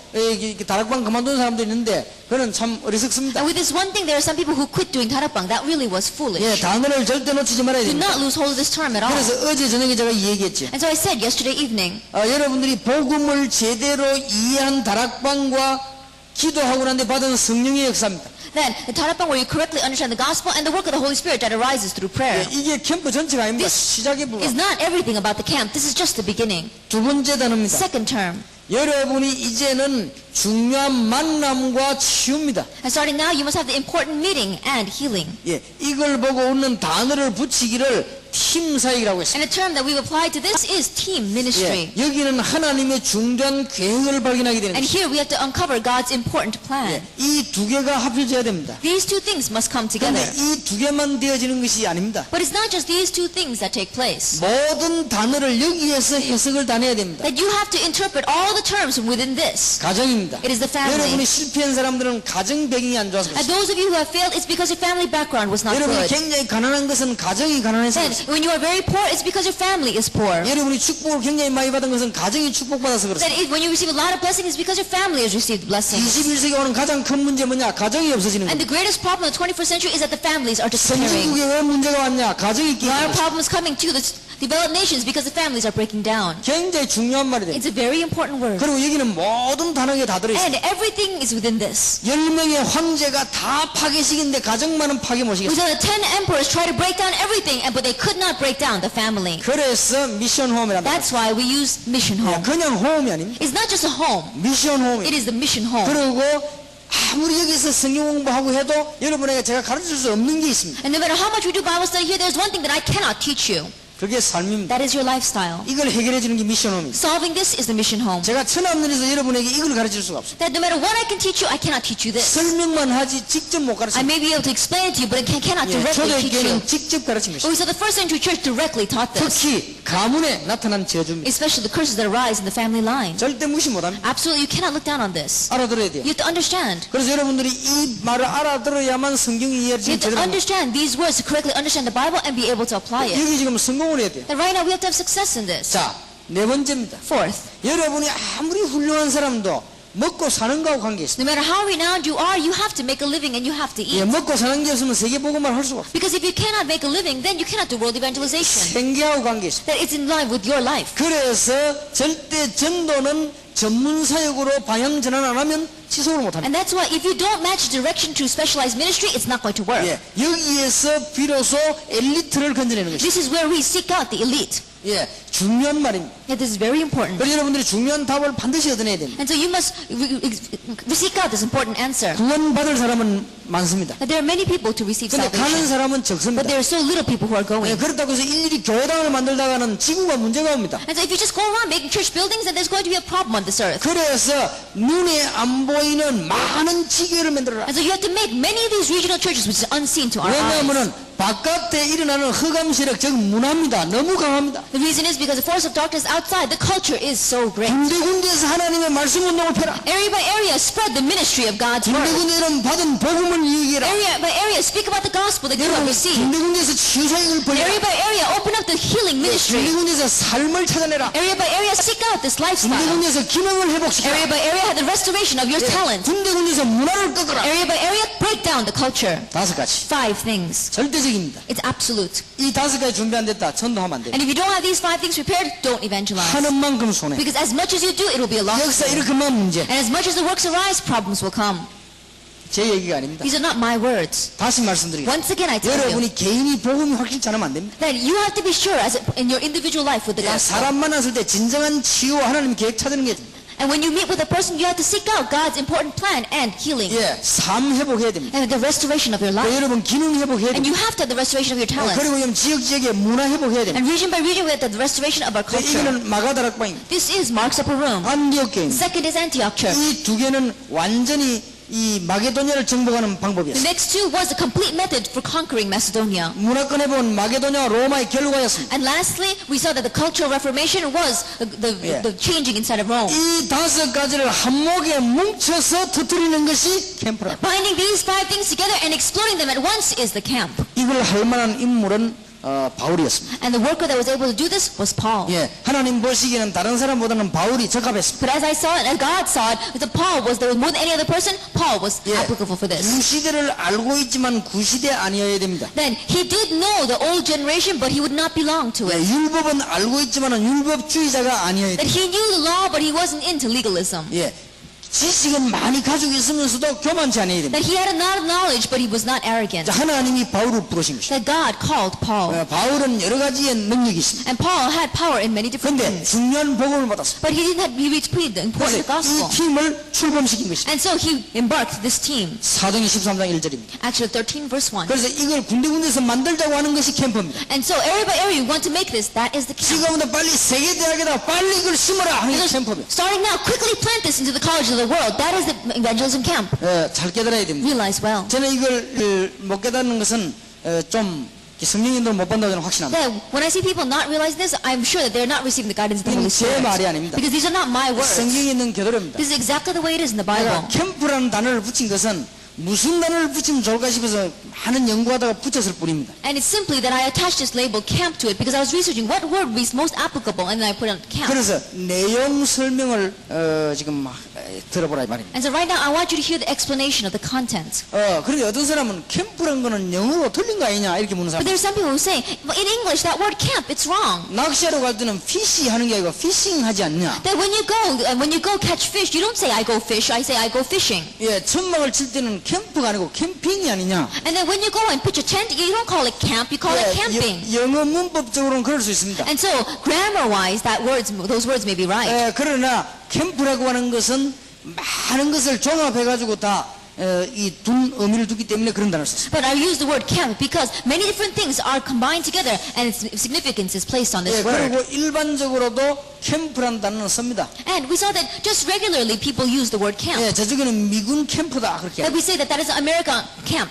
다락방 그만둔 사람도 있는데 그는 참 어리석습니다. And with this one thing, there are some people who quit doing 다락방. That really was foolish. 단어를 절대 놓치지 말아야 Do 됩니다. not lose hold of this term at all. 그래서 어제 저녁에 제가 이 얘기했죠. And so I said yesterday evening, 여러분들이 복음을 제대로 이해한 다락방과 기도하고 난 뒤에 받은 성령의 역사입니다. then the 다락방 where you correctly understand the gospel and the work of the Holy Spirit that arises through prayer 이게 캠프 전체가 아닙니다. 시작에 is 불과. not everything about the camp. This is just the beginning. 두 번째 단어입니다. Second term. 여러분이 이제는 중요한 만남과 치유입니다. And starting now, you must have the important meeting and healing. 이걸 보고 오는 단어를 붙이기를 팀 사역이라고 했습니다. And the term that we've applied to this is team ministry. 여기는 하나님의 중대한 계획을 발견하게 되는 And 것입니다. here we have to uncover God's important plan. 이 두 개가 합쳐져야 됩니다. These 2 things must come 그런데 together. 이 두 개만 되어지는 것이 아닙니다. But it's not just these 2 things that take place. 모든 단어를 여기에서 해석을 다 내야 됩니다. That you have to interpret all the terms from within this. 가정입니다. It is the family. 여러분이 실패한 사람들은 가정 배경이 안 좋아서 And 그렇습니다. those of you who have failed, it's because your family background was not 여러분이 good. 굉장히 가난한 것은 가정이 가난해서 And 그렇습니다. when you are very poor, it's because your family is poor. 여러분이 축복을 굉장히 많이 받은 것은 가정이 축복받아서 That 그렇습니다. when you receive a lot of blessings, it's because your family has received blessings. 21세기 오는 가장 큰 문제 뭐냐? 가정이 없어지는 And 겁니다. the greatest problem in the 21st century is that the families are disappearing. 선진국에 왜 문제가 왔냐? 가정이 There are 깨지는 것입니다. problems coming to the developed nations because the families are breaking down. 굉장히 중요한 말이 됩니다. It's a very important word. 그리고 여기는 모든 단어가 다 들어있습니다. And everything is within this. 10명의 황제가 다 파괴시키는데 가정만은 파괴 We 못시켰습니다. saw the 10 emperors try to break down everything, but they could not break down the family. 그래서 미션 홈이란다. That's why we use mission home. 그냥 홈이 아닙니다. It's not just a home. 미션 It 홈이. is the mission home. 그리고 아무리 여기서 성경 공부하고 해도 여러분에게 제가 가르칠 수 없는 게 있습니다. And no matter how much we do Bible study here, there's one thing that I cannot teach you. 그게 삶입니다. That is your lifestyle. 이걸 해결해 주는 게 미션 홈입니다. Solving this is the mission home. 제가 천하없는에서 여러분에게 이걸 가르칠 수가 없습니다. That no matter what I can teach you, I cannot teach you this. 설명만 하지 직접 못 I 가르칩니다. may be able to explain it to you, but I cannot directly teach you. 초대교회는 직접 가르칩니다. But we saw the first century church directly taught this. 특히 가문에 나타난 저주입니다. Especially the curses that arise in the family line. 절대 무시 못합니다. Absolutely, you cannot look down on this. 알아들어야 돼요. You have to understand. 그래서 여러분들이 이 말을 알아들어야만 성경이 You 이해할지 have to 제대로 합니다. understand these words to correctly understand the Bible and be able to apply it. 여기 지금 성공을 해야 돼요. That right now we have to have success in this. 자, 네 번째입니다. Fourth, 여러분이 아무리 훌륭한 사람도 먹고 사는 거하고 관계 있습니다. no matter how renowned you are, you have to make a living and you have to eat. 먹고 사는 게 없으면 세계복음을 할 수가 없어요. Because if you cannot make a living, then you cannot do world evangelization. 생계하고 관계 있습니다. That it's in line with your life. 그래서 절대 전도는 전문 사역으로 방향 전환 안 하면 지속을 못 합니다. And that's why if you don't match direction to specialized ministry, it's not going to work. 여기에서 비로소 엘리트를 건져내는 것입니다. This is where we seek out the elite. 중요한 말입니다. Yeah, this is very important. 그래서 여러분들이 중요한 답을 반드시 얻어내야 됩니다. And so you must seek out this important answer. 구원받을 사람은 많습니다. That there are many people to receive 근데 가는 salvation, 사람은 but 적습니다. there are so little people who are going. 그렇다고 해서 일일이 교회당을 만들다가는 지구가 문제가 옵니다. And so if you just go around making church buildings, then there's going to be a problem on this earth. 그래서 눈에 안 보이는 많은 지교회를 만들어라. And so you have to make many of these regional churches which is unseen to our eyes. 왜냐하면 바깥에 일어나는 흑암 세력, 즉 문화입니다. 너무 강합니다. The reason is because the force of darkness outside, the culture is so great. 군데군데에서 하나님의 말씀 운동을 펴라. Area by area, spread the ministry of God's word. 군데군데는 받은 복음을 얘기해라. Area by area, speak about the gospel that you have 여러분 received. 군데군데에서 치유사역을 벌여라. Area by area, open up the healing ministry. 군데군데에서 삶을 찾아내라. Area by area, seek out this lifestyle. 군데군데에서 기능을 Area 회복시켜라. by area, have the restoration of your talent. 군데군데에서 문화를 꺾어라. Area by area, break down the culture. 5가지. 5 things. 절대적 절대적입니다. It's absolute. 이 5가지 준비 안 됐다. 전도하면 안 돼요. And if you don't have these 5 things prepared, don't evangelize. 하는 만큼 손해. Because as much as you do, it will be a loss. 역사 이렇게만 문제. And as much as the works arise, problems will come. 제 얘기가 아닙니다. These are not my words. 다시 말씀드리겠습니다. Once again, I tell you 여러분이 개인이 복음이 확실치 않으면 안 됩니다. that you have to be sure as in your individual life with the 예, gospel. 사람 만났을 때 진정한 치유와 하나님 계획 찾는 게 And when you meet with a person, you have to seek out God's important plan and healing. 예, 삶 회복해야 됩니다. And the restoration of your 또 life. 여러분 기능 회복해야 And 됩니다. you have to have the restoration of your talents. 그리고 지역 지역의 문화 회복해야 됩니다. And region by region, we have to have the restoration of our culture. 이거는 마가다락방입니다. This is Mark's upper room. 안디옥 교회입니다. Second is Antioch Church. 이 두 개는 완전히 이 마게도냐를 정복하는 The 방법이었어요. next two was a complete method for conquering Macedonia. 문화권 해본 마게도냐와 로마의 결과였습니다. And lastly, we saw that the cultural reformation was Yeah. the changing inside of Rome. 이 5가지를 한목에 뭉쳐서 터뜨리는 것이 캠프라. Binding these 5 things together and exploding them at once is the camp. 이걸 할 만한 인물은 바울이었습니다. And the worker that was able to do this was Paul. 예, 하나님 보시기에는 다른 사람보다는 바울이 적합했습니다. But as I saw it, as God saw it, that Paul was there was more than any other person. Paul was 예, applicable for this. 구시대를 알고 있지만 구시대 아니어야 됩니다. Then he did know the old generation, but he would not belong to 예, it. 율법은 알고 있지만은 율법주의자가 아니어야 That 됩니다. he knew the law, but he wasn't into legalism. 예, 지식은 많이 가지고 있으면서도 교만치 않아야 됩니다. That he had a lot of knowledge, but he was not arrogant. 자, 하나님이 바울을 부르신 것입니다. That God called Paul. 바울은 여러 가지의 능력이 있습니다. And Paul had power in many different 그런데 things. 중요한 복음을 받았습니다. But he didn't have, he reached the important 그래서 gospel. 이 팀을 출범시킨 것입니다. And so he embarked this team. 사도행 13장 1절입니다. Actually 13 verse 1. 그래서 이걸 군데군데서 만들자고 하는 것이 캠프입니다. And so area by area, we want to make this. That is the camp. 지금부터 빨리 세계대학에다 빨리 이걸 심어라 하는 게 캠프입니다. Starting now, quickly plant this into the college of the world. That is the evangelism camp. 잘 깨달아야 됩니다. Realize well. 저는 이걸 못 깨닫는 것은 좀 성령님들 못 본다고 저는 확신합니다. That when I see people not realizing this, I'm sure that they're not receiving the guidance of the Holy 이건 제 Spirit. 말이 아닙니다. Because these are not my words. 성경에 있는 교도입니다. This is exactly the way it is in the Bible. 내가 캠프라는 단어를 붙인 것은 무슨 단어를 붙이면 좋을까 싶어서 많은 연구하다가 붙였을 뿐입니다. And it's simply that I attached this label camp to it because I was researching what word would be most applicable and then I put on camp. 그래서 내용 설명을 지금 들어보라 이 말입니다. And so right now I want you to hear the explanation of the content. 그런데 어떤 사람은 캠프라는 거는 영어로 틀린 거 아니냐 이렇게 묻는 사람. But there's some people who say, well, in English that word camp, it's wrong. 낚시하러 갈 때는 피시 하는 게 아니고 피싱 하지 않냐. That when you go catch fish, you don't say I go fish, I say I go fishing. 예, 천막을 칠 때는 캠프가 아니고 캠핑이 아니냐. And then when you go and pitch a tent, you don't call it camp, you call it camping. 영어 문법적으로는 그럴 수 있습니다. And so grammar-wise, those words may be right. 그러나 캠프라고 하는 것은 많은 것을 종합해가지고 다 이 둔 의미를 두기 때문에 그런 단어를 썼습니다. But I use the word camp because many different things are combined together and its significance is placed on this word. 그리고 일반적으로도 캠프라는 단어는 씁니다. And we saw that just regularly people use the word camp. 저쪽에는 미군 캠프다 그렇게. That we say that is an American camp.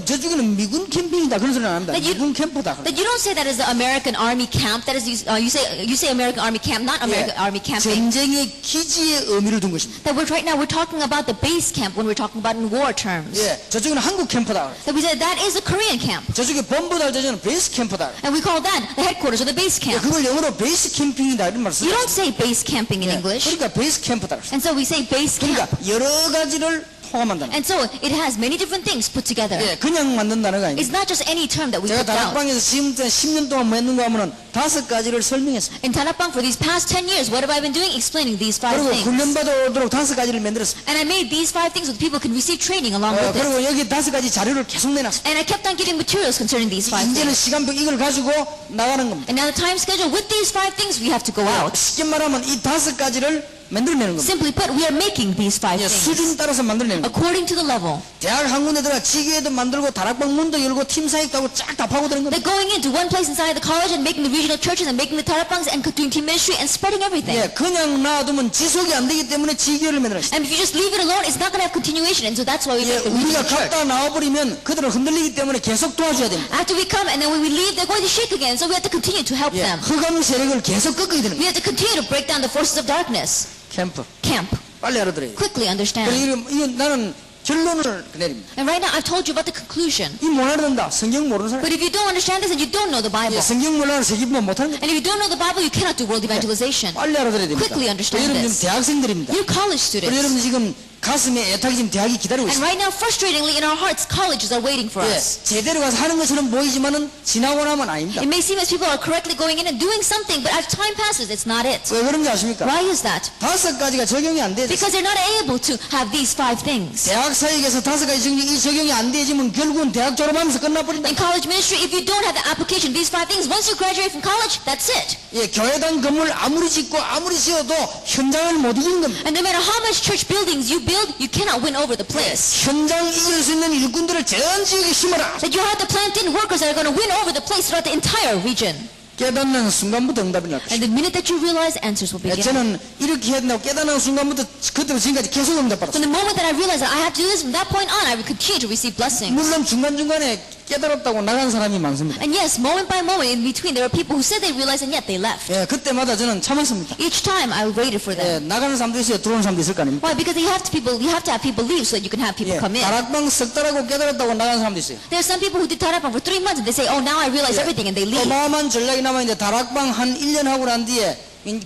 저쪽에는 미군 캠핑이다 그런 소리는 안 합니다. 미군 캠프다. That you don't say that is the American Army camp. That is you say American Army camp, not American Army camping. 전쟁의 기지의 의미를 둔 것입니다. That right now we're talking about the base camp when we're talking about in war terms. 저쪽은 한국 캠프다. That we say that is a Korean camp. 저쪽에 본부다 저쪽은 베이스 캠프다. And we call that the headquarters or the base camp. 그걸 영어로 베이스 캠핑이다 이런 말을 You 씁니다. don't say base camping in English. 그러니까 베이스 캠프다. And so we say base camp. 그러니까 여러 가지를 포함한다. And so it has many different things put together. 그냥 만든 단어가 아니에요. It's not just any term that we 제가 put out. 다락방에서 지금부터 10년 동안 뭐 했는가 하면은 5가지를 설명했습니다. In Tanapang, for these past 10 years, what have I been doing? Explaining these 5 그리고 things. 훈련받아 오도록 5가지를 만들었습니다. And I made these 5 things so that people can receive training along with it. 그리고 여기 5가지 자료를 계속 내놨습니다. And I kept on getting materials concerning these 5 이제는 things. 시간표 이걸 가지고 나가는 겁니다. And now the time schedule, with these 5 things, we have to go out. 쉽게 말하면 이 5가지를 만들어내는 겁니다. Simply put, we are making these 5 수준 things 따라서 만들어내는 겁니다. according to the level. 대학 한 군데 들어가 지교회도 만들고 다락방 문도 열고 팀 사역도 하고 쫙 다 파고 드는 They're 겁니다. going into one place inside the college and making the regional churches and making the Tarapangs and doing team ministry and spreading everything. 그냥 놔두면 지속이 안 되기 때문에 지교회를 만들었습니다. And if you just leave it alone, it's not going to have continuation. And so that's why we make the 우리가 regional church. 갔다 나와버리면 그들은 흔들리기 때문에 계속 도와줘야 됩니다. After we come and then when we leave, they're going to shake again. So we have to continue to help them. 흑암 세력을 계속 꺾어야 되는 We 거예요. have to continue to break down the forces of darkness. 캠프. Camp. 빨리 알아들어야 돼요. Quickly understand. 이거 나는 결론을 내립니다. And right now, I've told you about the conclusion. 이 못 알아듣는다. 성경 모르는 사람. But if you don't understand this and you don't know the Bible, 성경 몰라는 세계보면 못하는 거예요. and if you don't know the Bible, you cannot do world evangelization. 빨리 알아들어야 됩니다. Quickly understand 여러분 this. 지금 대학생들입니다. You college 그리고 여러분 students. 지금 가슴에 애타게 지금 대학이 기다리고 And 있습니다. right now, frustratingly, in our hearts, colleges are waiting for 예, us. 제대로 가서 하는 것처럼 보이지만은 지나고 나면 아닙니다. It may seem as people are correctly going in and doing something, but as time passes, it's not it. 왜 그런지 아십니까? Why is that? 5가지가 적용이 안 되죠. Because they're not able to have these 5 things. 대학 사역에서 5가지 이 적용이 안 되지면 결국은 대학 졸업하면서 끝나버린다. In college ministry, if you don't have the application, these 5 things, once you graduate from college, that's it. 예, 교회당 건물 아무리 짓고 아무리 지어도 현장을 못 이기는 겁니다. And no matter how much church buildings you build, you cannot win over the place. 현장 이길 수 있는 일꾼들을 전 지역에 심어라. That you have to plant in workers that are going to win over the place throughout the entire region. 깨닫는 순간부터 응답이 날 And 것입니다. the minute that you realize, answers will begin. 저는 이렇게 해야 된다고 깨닫는 순간부터 그때부터 지금까지 계속 응답 From 받았어요. the moment that I realized that I have to do this, from that point on, I would continue to receive blessings. 물론 중간중간에 깨달았다고 나간 사람이 많습니다. And yes, moment by moment, in between, there are people who said they realized and yet they left. 예, 그때마다 저는 참았습니다. Each time, I waited for 예, them. 나가는 사람도 있어요. 들어오는 사람도 있을 거 아닙니까? Why? Because you have to have people leave so that you can have people 예, come in. 다락방 석 달하고 깨달았다고 나가는 사람도 있어요. There are some people who did Tarapang for 3 months and they say, oh, now I realize everything, and they leave. 어마어마한 전략이 남아있는데 다락방 한 1년 하고 난 뒤에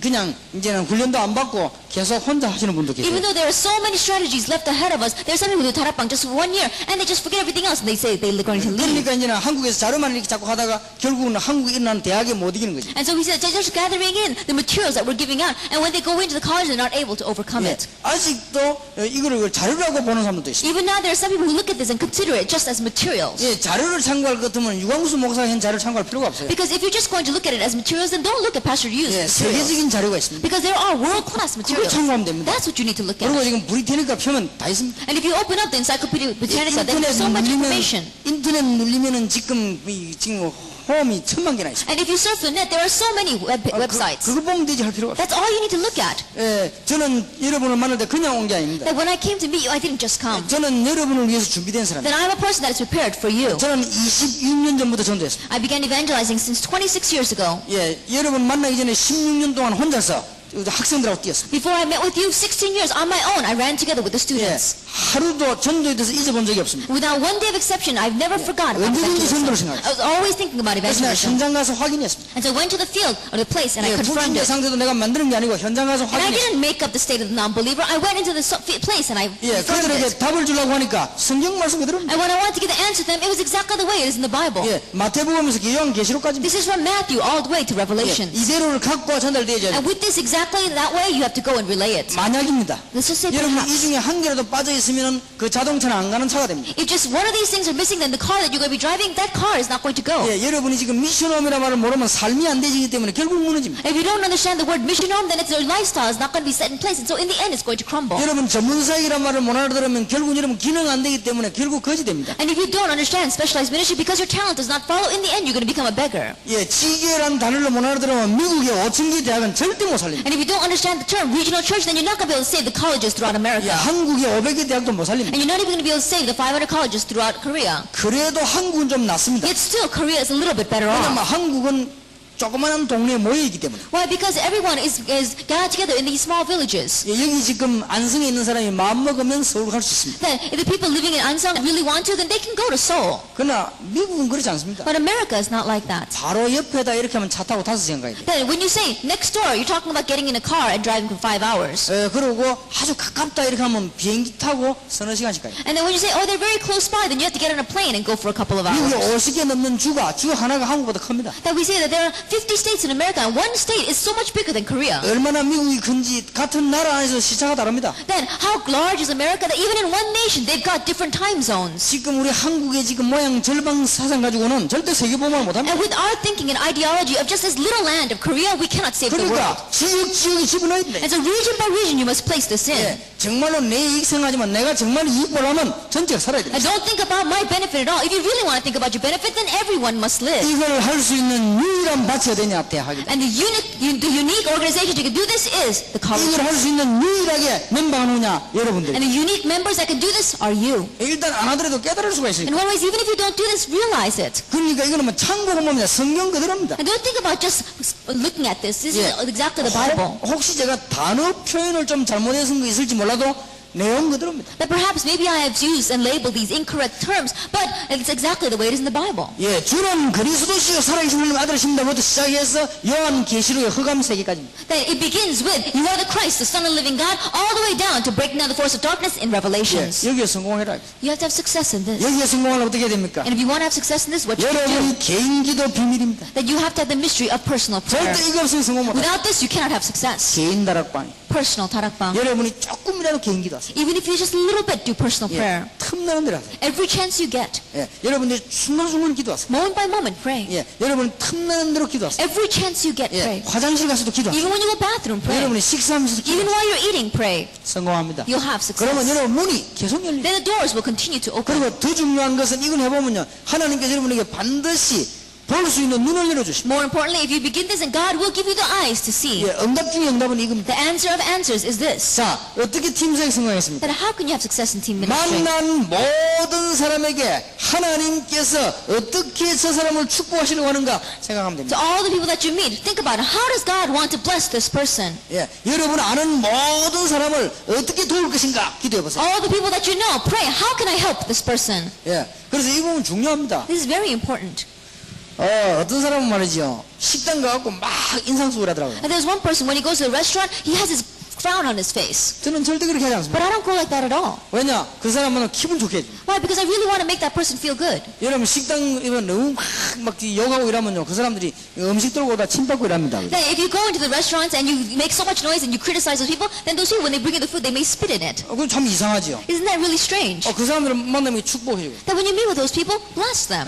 그냥 이제는 훈련도 안 받고 계속 혼자 하시는 분도 계세요. Even though there are so many strategies left ahead of us, there are some people who do Tarapang just for 1 year and they just forget everything else and they say they're going to leave. 그러니까 이제는 한국에서 자료만 이렇게 자꾸 하다가 결국은 한국에 일어나는 대학에 못 이기는 거죠. And so we said they're just gathering in the materials that we're giving out, and when they go into the college, they're not able to overcome 예, it. 아직도 이거를 자료라고 보는 사람도 있어요. Even now, there are some people who look at this and consider it just as materials. 예, 자료를 참고할 것 같으면 유광수 목사가 한 자료를 참고할 필요가 없어요. Because if you're just going to look at it as materials, then don't look at Pastor Yu's 예, materials. 세계적인 자료가 있습니다. Because there are world-class 그걸 materials. 참고하면 됩니다. That's what you need to look 그리고 at. 지금 브리테니카 펴면 다 있습니다. And if you open up the Encyclopedia Britannica, then there's so much information. 인터넷 눌리면은 지금 지금 홈이 1000만 개나 있습니다. And if you surf the net, there are so many websites. 그거 보면 되지 할 필요가 없어요. That's all you need to look at. 예, 저는 여러분을 만날 때 그냥 온 게 아닙니다. That when I came to meet you, I didn't just come. 저는 여러분을 위해서 준비된 사람입니다. That I'm a person that is prepared for you. 저는 26년 전부터 전도했습니다. I began evangelizing since 26 years ago. 예, 여러분 만나기 전에 16년 동안 혼자서 학생들하고 뛰었습니다. Before I met with you 16 years on my own, I ran together with the 예, students. 하루도 전도에 대해서 잊어본 적이 없습니다. Without one day of exception, I've never forgotten about 언제든지 evangelism. 전도를 생각했어요. I was always thinking about 그래서 내가 evangelism. 현장 가서 확인했습니다. And so I went to the field or the place and I 예, confirmed 불신자 it. 상태도 내가 만드는 게 아니고 현장 가서 And I 확인했습니다. didn't make up the state of the non-believer. I went into the place and I 예, confirmed 그들에게 it. 답을 주려고 하니까 성경 말씀 그대로입니다. And when I wanted to give the answer to them, it was exactly the way it is in the Bible. 예, 마태복음에서 요한 계시록까지입니다. This is from Matthew all the way to 예, Revelations. 이대로를 갖고 전달되어야 And 돼요. with this exactly that way, you have to go and relay it. 만약입니다. Let's just say 여러분 이 perhaps. 중에 한 개라도 빠져 있으면 그 자동차는 안 가는 차가 됩니다. If just one of these things are missing, then the car that you're going to be driving, that car is not going to go. 예, 여러분이 지금 미션홈이라는 말을 모르면 삶이 안 되지기 때문에 결국 무너집니다. If you don't understand the word mission home, then it's your lifestyle is not going to be set in place, and so in the end, it's going to crumble. 여러분 전문사역이라는 말을 못 알아들으면 결국 여러분 기능 안 되기 때문에 결국 거지 됩니다. And if you don't understand specialized ministry because your talent does not follow, in the end, you're going to become a beggar. 예, 지계라는 단어를 못 알아들으면 미국의 5층기 대학은 절대 못 살립니다. And if you don't understand the term regional church, then you're not going to be able to save the colleges throughout 예, America. 한국의 500개 대학도 못 살립니다. And you're not even going to be able to save the 500 colleges throughout Korea. 그래도 한국은 좀 낫습니다. Yet still, Korea is a little bit better 왜냐면 off. 한국은 조그마한 동네에 모여있기 때문에. Why? Because everyone is gathered together in these small villages. 예, 여기 지금 안성에 있는 사람이 마음먹으면 서울 갈 수 있습니다. Then, if the people living in Ansang really want to, then they can go to Seoul. 그러나 미국은 그렇지 않습니다. But America is not like that. 바로 옆에다 이렇게 하면 차 타고 5시간 가야 돼요. Then, when you say next door, you're talking about getting in a car and driving for 5 hours. 예, 그러고 아주 가깝다 이렇게 하면 비행기 타고 서너 시간씩 가요. And then when you say, oh, they're very close by, then you have to get on a plane and go for a couple of 미국에 hours. 50개 넘는 주 하나가 한국보다 큽니다. That we say that there are 50 states in America, and one state is so much bigger than Korea. 얼마나 미국이 큰지 같은 나라 안에서 시차가 다릅니다. Then, how large is America that even in one nation, they've got different time zones. 지금 우리 한국의 지금 모양 절방 사상 가지고는 절대 세계보험을 못합니다. And with our thinking and ideology of just this little land of Korea, we cannot save the world. 그러니까 지역에 집어넣어야 돼. And so region by region, you must place this in. 예, 정말로 내 이익 생각하지만 내가 정말 이익 보려면 전체가 살아야 돼. And don't think about my benefit at all. If you really want to think about your benefit, then everyone must live. 이걸 할 수 있는 유일한 밭이 어디냐 대학이다. And the unique organization that can do this is the college. 이걸 할 수 있는 유일하게 멤버가 누구냐 여러분들. And the unique members that can do this are you. 일단 안 하더라도 깨달을 수가 있으니까. In one ways, even if you don't do this, realize it. 그러니까 이거는 뭐 참고 공부입니다. 성경 그대로입니다. And don't think about just looking at this. This Yeah. is exactly the Bible. 혹시 제가 단어 표현을 좀 잘못해서 거 있을지 몰라도 내용 그대로입니다. That perhaps maybe I have used and labeled these incorrect terms, but it's exactly the way it is in the Bible. 예, 주는 그리스도시요 살아계신 하나님 아들이십니다부터 시작해서 요한계시록의 흑암 세계까지입니다. That it begins with, you are the Christ, the Son of the living God, all the way down to breaking down the force of darkness in 예, Revelations. 여기에 성공해라. You have to have success in this. 여기에 성공하려면 어떻게 해야 됩니까? And if you want to have success in this, what you can do, 여러분이 개인기도 비밀입니다. that you have to have the mystery of personal prayer. 절대 이거 없으면 성공 못합니다. Without this, you cannot have success. 개인 다락방. Personal tarakbang. 여러분이 조금이라도 개인기도 하세요. Even if you just a little bit do personal prayer. 예, 틈나는 대로 하세요. Every chance you get, 예, 여러분들이 순간순간 기도하세요. moment by moment, pray. 예, 여러분 틈나는 대로 기도하세요. Every chance you get, 예, pray. 화장실 가서도 기도하세요. Even when you go bathroom, pray. 여러분이 식사하면서도 Even 기도하세요. while you're eating, pray. 성공합니다. You'll have success. 그러면 여러분 문이 계속 열립니다. Then the doors will continue to open. 그리고 더 중요한 것은 이걸 해보면요, 하나님께서 여러분에게 반드시 볼 수 있는 눈을 열어주십니다. More importantly, if you begin this, and God will give you the eyes to see. 예, 응답 중에 응답은 이겁니다. The answer of answers is this. 자, 어떻게 팀사에 성공했습니까? That how can you have success in team ministry? 만난 모든 사람에게 하나님께서 어떻게 저 사람을 축복하시려고 하는가 생각하면 To 됩니다. all the people that you meet, think about it. How does God want to bless this person? 예, 여러분 아는 모든 사람을 어떻게 도울 것인가 기도해 보세요. All the people that you know, pray. How can I help this person? 예, 그래서 이 부분 중요합니다. This is very important. 어떤 사람은 말이죠, 식당 가갖고 막 인상 쓰고 하더라고요. And there's one person, when he goes to a restaurant, he has his frown on his face. 저는 절대 그렇게 하지 않습니다. But I don't go like that at all. 왜냐, 그 사람은 기분 좋게 해줍니다. Why? Because I really want to make that person feel good. 여러분 식당이면 너무 막 욕하고 이러면요, 그 사람들이 음식 들고 오다 침 뱉고 이랍니다. Then if you go into the restaurants and you make so much noise and you criticize those people, then those people, when they bring in the food, they may spit in it. 그건 참 이상하지요. Isn't that really strange? 그 사람들을 만나면 축복해주고. That when you meet with those people, bless them.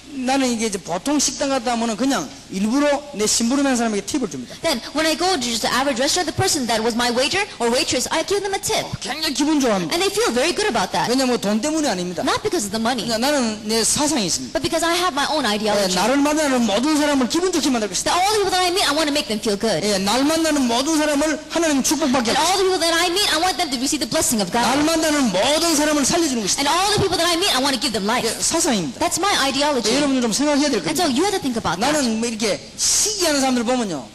나는 이게 이제 보통 식당 갔다 하면은 그냥 일부러 내 심부름하는 사람에게 팁을 줍니다. Then when I go to just the average restaurant, the person that was my waiter or waitress, I give them a tip. 굉장히 기분 좋아합니다. And they feel very good about that. 왜냐면 돈 때문이 아닙니다. Not because of the money, 그냥 나는 내 사상이 있습니다. but because I have my own ideology. 나를 만나는 모든 사람을 기분 좋게 만들 것이다. That all the people that I meet, I want to make them feel good. 날 만나는 모든 사람을 하나님 축복받게 And 하겠다. all the people that I meet, I want them to receive the blessing of 날 God. 만나는 모든 사람을 살려주는 것이다. And all the people that I meet, I want to give them life. 사상입니다. That's my ideology. 여러분들 좀 생각해야 될 And so 겁니다. you have to think about that. 나는 뭐 이렇게 시기하는 사람들 보면요,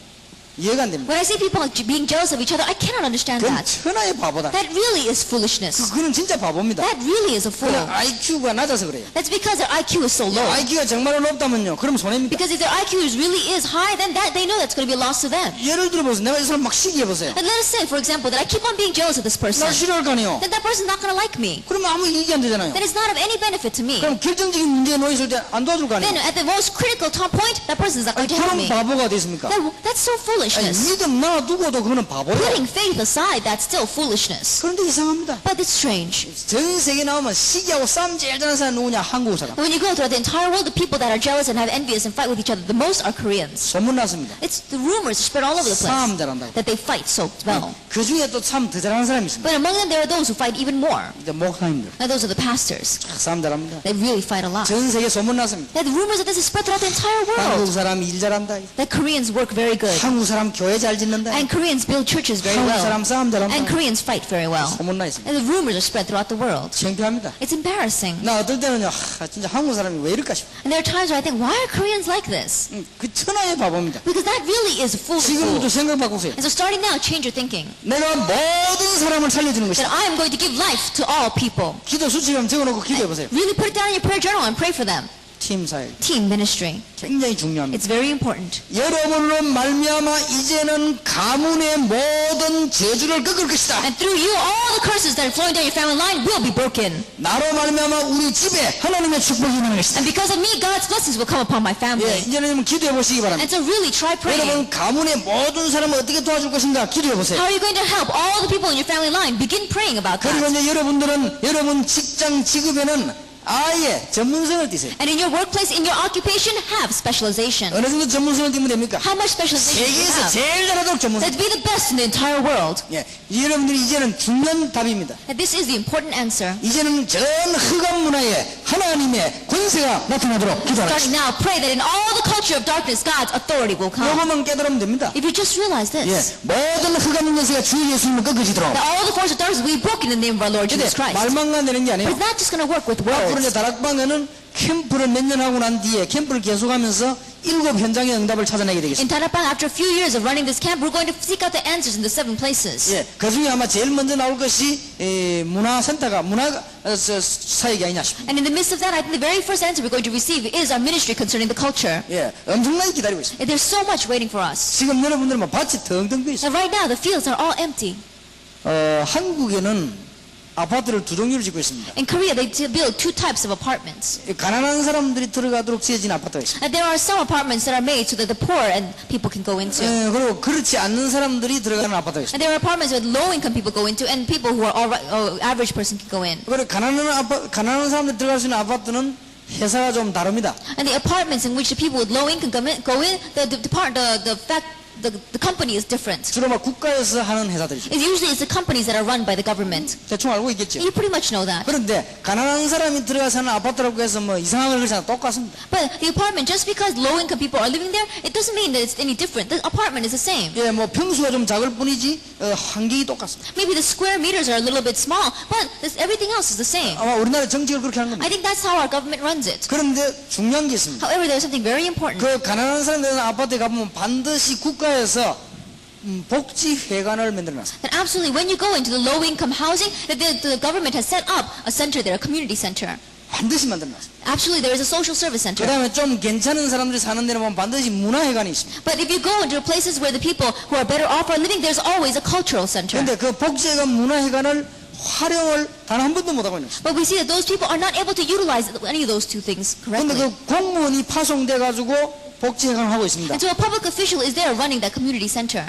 이해가 안 됩니다. When I see people being jealous of each other, I cannot understand 그건 that. 천하의 바보다. That really is foolishness. 그는 진짜 바보입니다. That really is a fool. 그는 IQ가 낮아서 그래요. That's because their IQ is so low. IQ가 정말로 높다면요, 그럼 손해입니다. Because if their IQ really is high, then that they know that's going to be a loss to them. 예를 들어보세요. 내가 이 사람 막 시기해 보세요. And let us say, for example, that I keep on being jealous of this person. 날 싫어할 거 아니에요. Then that person's not going to like me. 그러면 아무 이익이 안 되잖아요. Then it's not of any benefit to me. 그럼 결정적인 문제에 놓여 있을 때 안 도와줄 거 Then 아니에요. at the most critical top point, that person's not 아니, going to help 그런 me. 바보가 어디 있습니까? That's so 아니, foolishness. 믿음 놔두고도 그거는 바보예요. Putting faith aside, that's still foolishness. 그런데 이상합니다. But it's strange. 전 세계 나오면 시기하고 싸움 제일 잘하는 사람 누구냐? 한국 사람. When you go throughout the entire world, the people that are jealous and have envious and fight with each other, the most are Koreans. 소문 났습니다. It's the rumors spread all over the 싸움 place 잘한다고. that they fight so well. 그 중에 또 참 더 잘하는 사람이 있습니다. But among them, there are those who fight even more. 이제 목사님들. Now, those are the pastors. 싸움 잘합니다. They really fight a lot. 전 세계 소문 났습니다. That the rumors of this is spread throughout the entire 한국 world. 사람 일 잘한다. That Koreans work very good. 한국 사람 교회 잘 짓는다. And Koreans build churches very 한국 well. 사람 싸움 잘한다. And Koreans fight very well. 소문 나 있습니다. And the rumors are spread throughout the world. 창피합니다. It's embarrassing. 나 어떨 때는요, 진짜 한국 사람이 왜 이럴까 싶어. And there are times where I think, why are Koreans like this? 그 천하의 바보입니다. Because that really is a fool. 지금부터 생각 바꾸세요. And so starting now, change your thinking. 내가 모든 사람을 살려주는 That 것이다. I am going to give life to all people. 기도 수치면 적어놓고 기도해 보세요. Really put it down in your prayer journal and pray for them. 팀 사역 Team ministry. 굉장히 중요합니다. It's very important. 여러분으로 말미암아 이제는 가문의 모든 저주를 꺾을 것이다. And through you, all the curses that are flowing down your family line will be broken. 나로 말미암아 우리 집에 하나님의 축복이 임하는 것이다. And because of me, God's blessings will come upon my 예, family. 이제는 여러분 기도해 보시기 바랍니다. And so really try praying. 여러분 가문의 모든 사람을 어떻게 도와줄 것인가 기도해 보세요. How are you going to help all the people in your family line? Begin praying about 그리고 that. 이제 여러분들은 여러분 직장 직업에는 아예 전문성을 띠세요. And in your workplace, in your occupation, have specialization. 어느 정도 전문성을 띠면 됩니까? How much specialization do you 세계에서 have? 제일 잘하도록 전문성. Let's be the best in the entire world. 예, 여러분들이 이제는 중요한 답입니다. And this is the important answer. 이제는 전 흑암 문화에 하나님의 권세가 나타나도록 기도하라. Starting now, pray that in all the culture of darkness, God's authority will come. 요것만 깨달으면 됩니다. If you just realize 예, this, 모든 흑암 권세가 주 예수님을 꺾어지도록. that all the force of darkness will be broken in the name of our Lord 근데 Jesus Christ. 말만만 되는 게 But 아니에요. it's not just going to work with 앞으로 이제 words. 다락방에는 캠프를 몇 년 하고 난 뒤에 캠프를 계속하면서 7 현장의 응답을 찾아내게 In 되겠습니다. Tarapang, after a few years of running this camp, we're going to seek out the answers in the 7 places. 예, 그 중에 아마 제일 먼저 나올 것이 문화센터가 문화 사역이 아니냐 싶습니다. And in the midst of that, I think the very first answer we're going to receive is our ministry concerning the culture. 예, 엄청나게 기다리고 있습니다. And there's so much waiting for us. 지금 여러분들은 뭐 밭이 텅텅 비어 있습니다. And right now, the fields are all empty. 한국에는 아파트를 2종류를 짓고 있습니다. In Korea, they build 2 types of apartments. 가난한 사람들이 들어가도록 지어진 아파트가 있습니다. And there are some apartments that are made so that the poor and people can go into. 그리고 그렇지 않는 사람들이 들어가는 아파트가 있습니다. And there are apartments that low-income people go into, and people who are average person can go in. 그리고 가난한 사람들이 들어갈 수 있는 아파트는 회사가 좀 다릅니다. And the apartments in which the people with low income go in, the company is different. 주로 막 국가에서 하는 회사들이죠. Usually it's the companies that are run by the government. 대충 알고 있겠죠. You pretty much know that. 그런데 가난한 사람이 들어가서 하는 아파트라고 해서 뭐 이상한 걸 그렇지 않아 똑같습니다. But the apartment, just because low-income people are living there, it doesn't mean that it's any different. The apartment is the same. 예, 뭐 평수가 좀 작을 뿐이지 환경이 똑같습니다. Maybe the square meters are a little bit small, but everything else is the same. 아마 우리나라 정책을 그렇게 하는 겁니다. I think that's how our government runs it. 그런데 중요한 게 있습니다. However, there's something very important. 그 가난한 사람들은 아파트에 가보면 반드시 국가에서 복지회관을 만들어놨습니다. That absolutely, when you go into the low-income housing, that the government has set up a center there, a community center. 반드시 만들어놨습니다. Absolutely, there is a social service 그 center. 다음에 좀 괜찮은 사람들이 사는 데는 보면 반드시 문화회관이 있습니다. But if you go into places where the people who are better off are living, there's always a cultural center. 그런데 그 복지회관 문화회관을 활용을 단 한 번도 못하고 있는 것입니다. But we see that those people are not able to utilize any of those 2 things 그런데 correctly. 그 공무원이 파송돼가지고 복지회관을 하고 있습니다. And so a public official is there running that community center.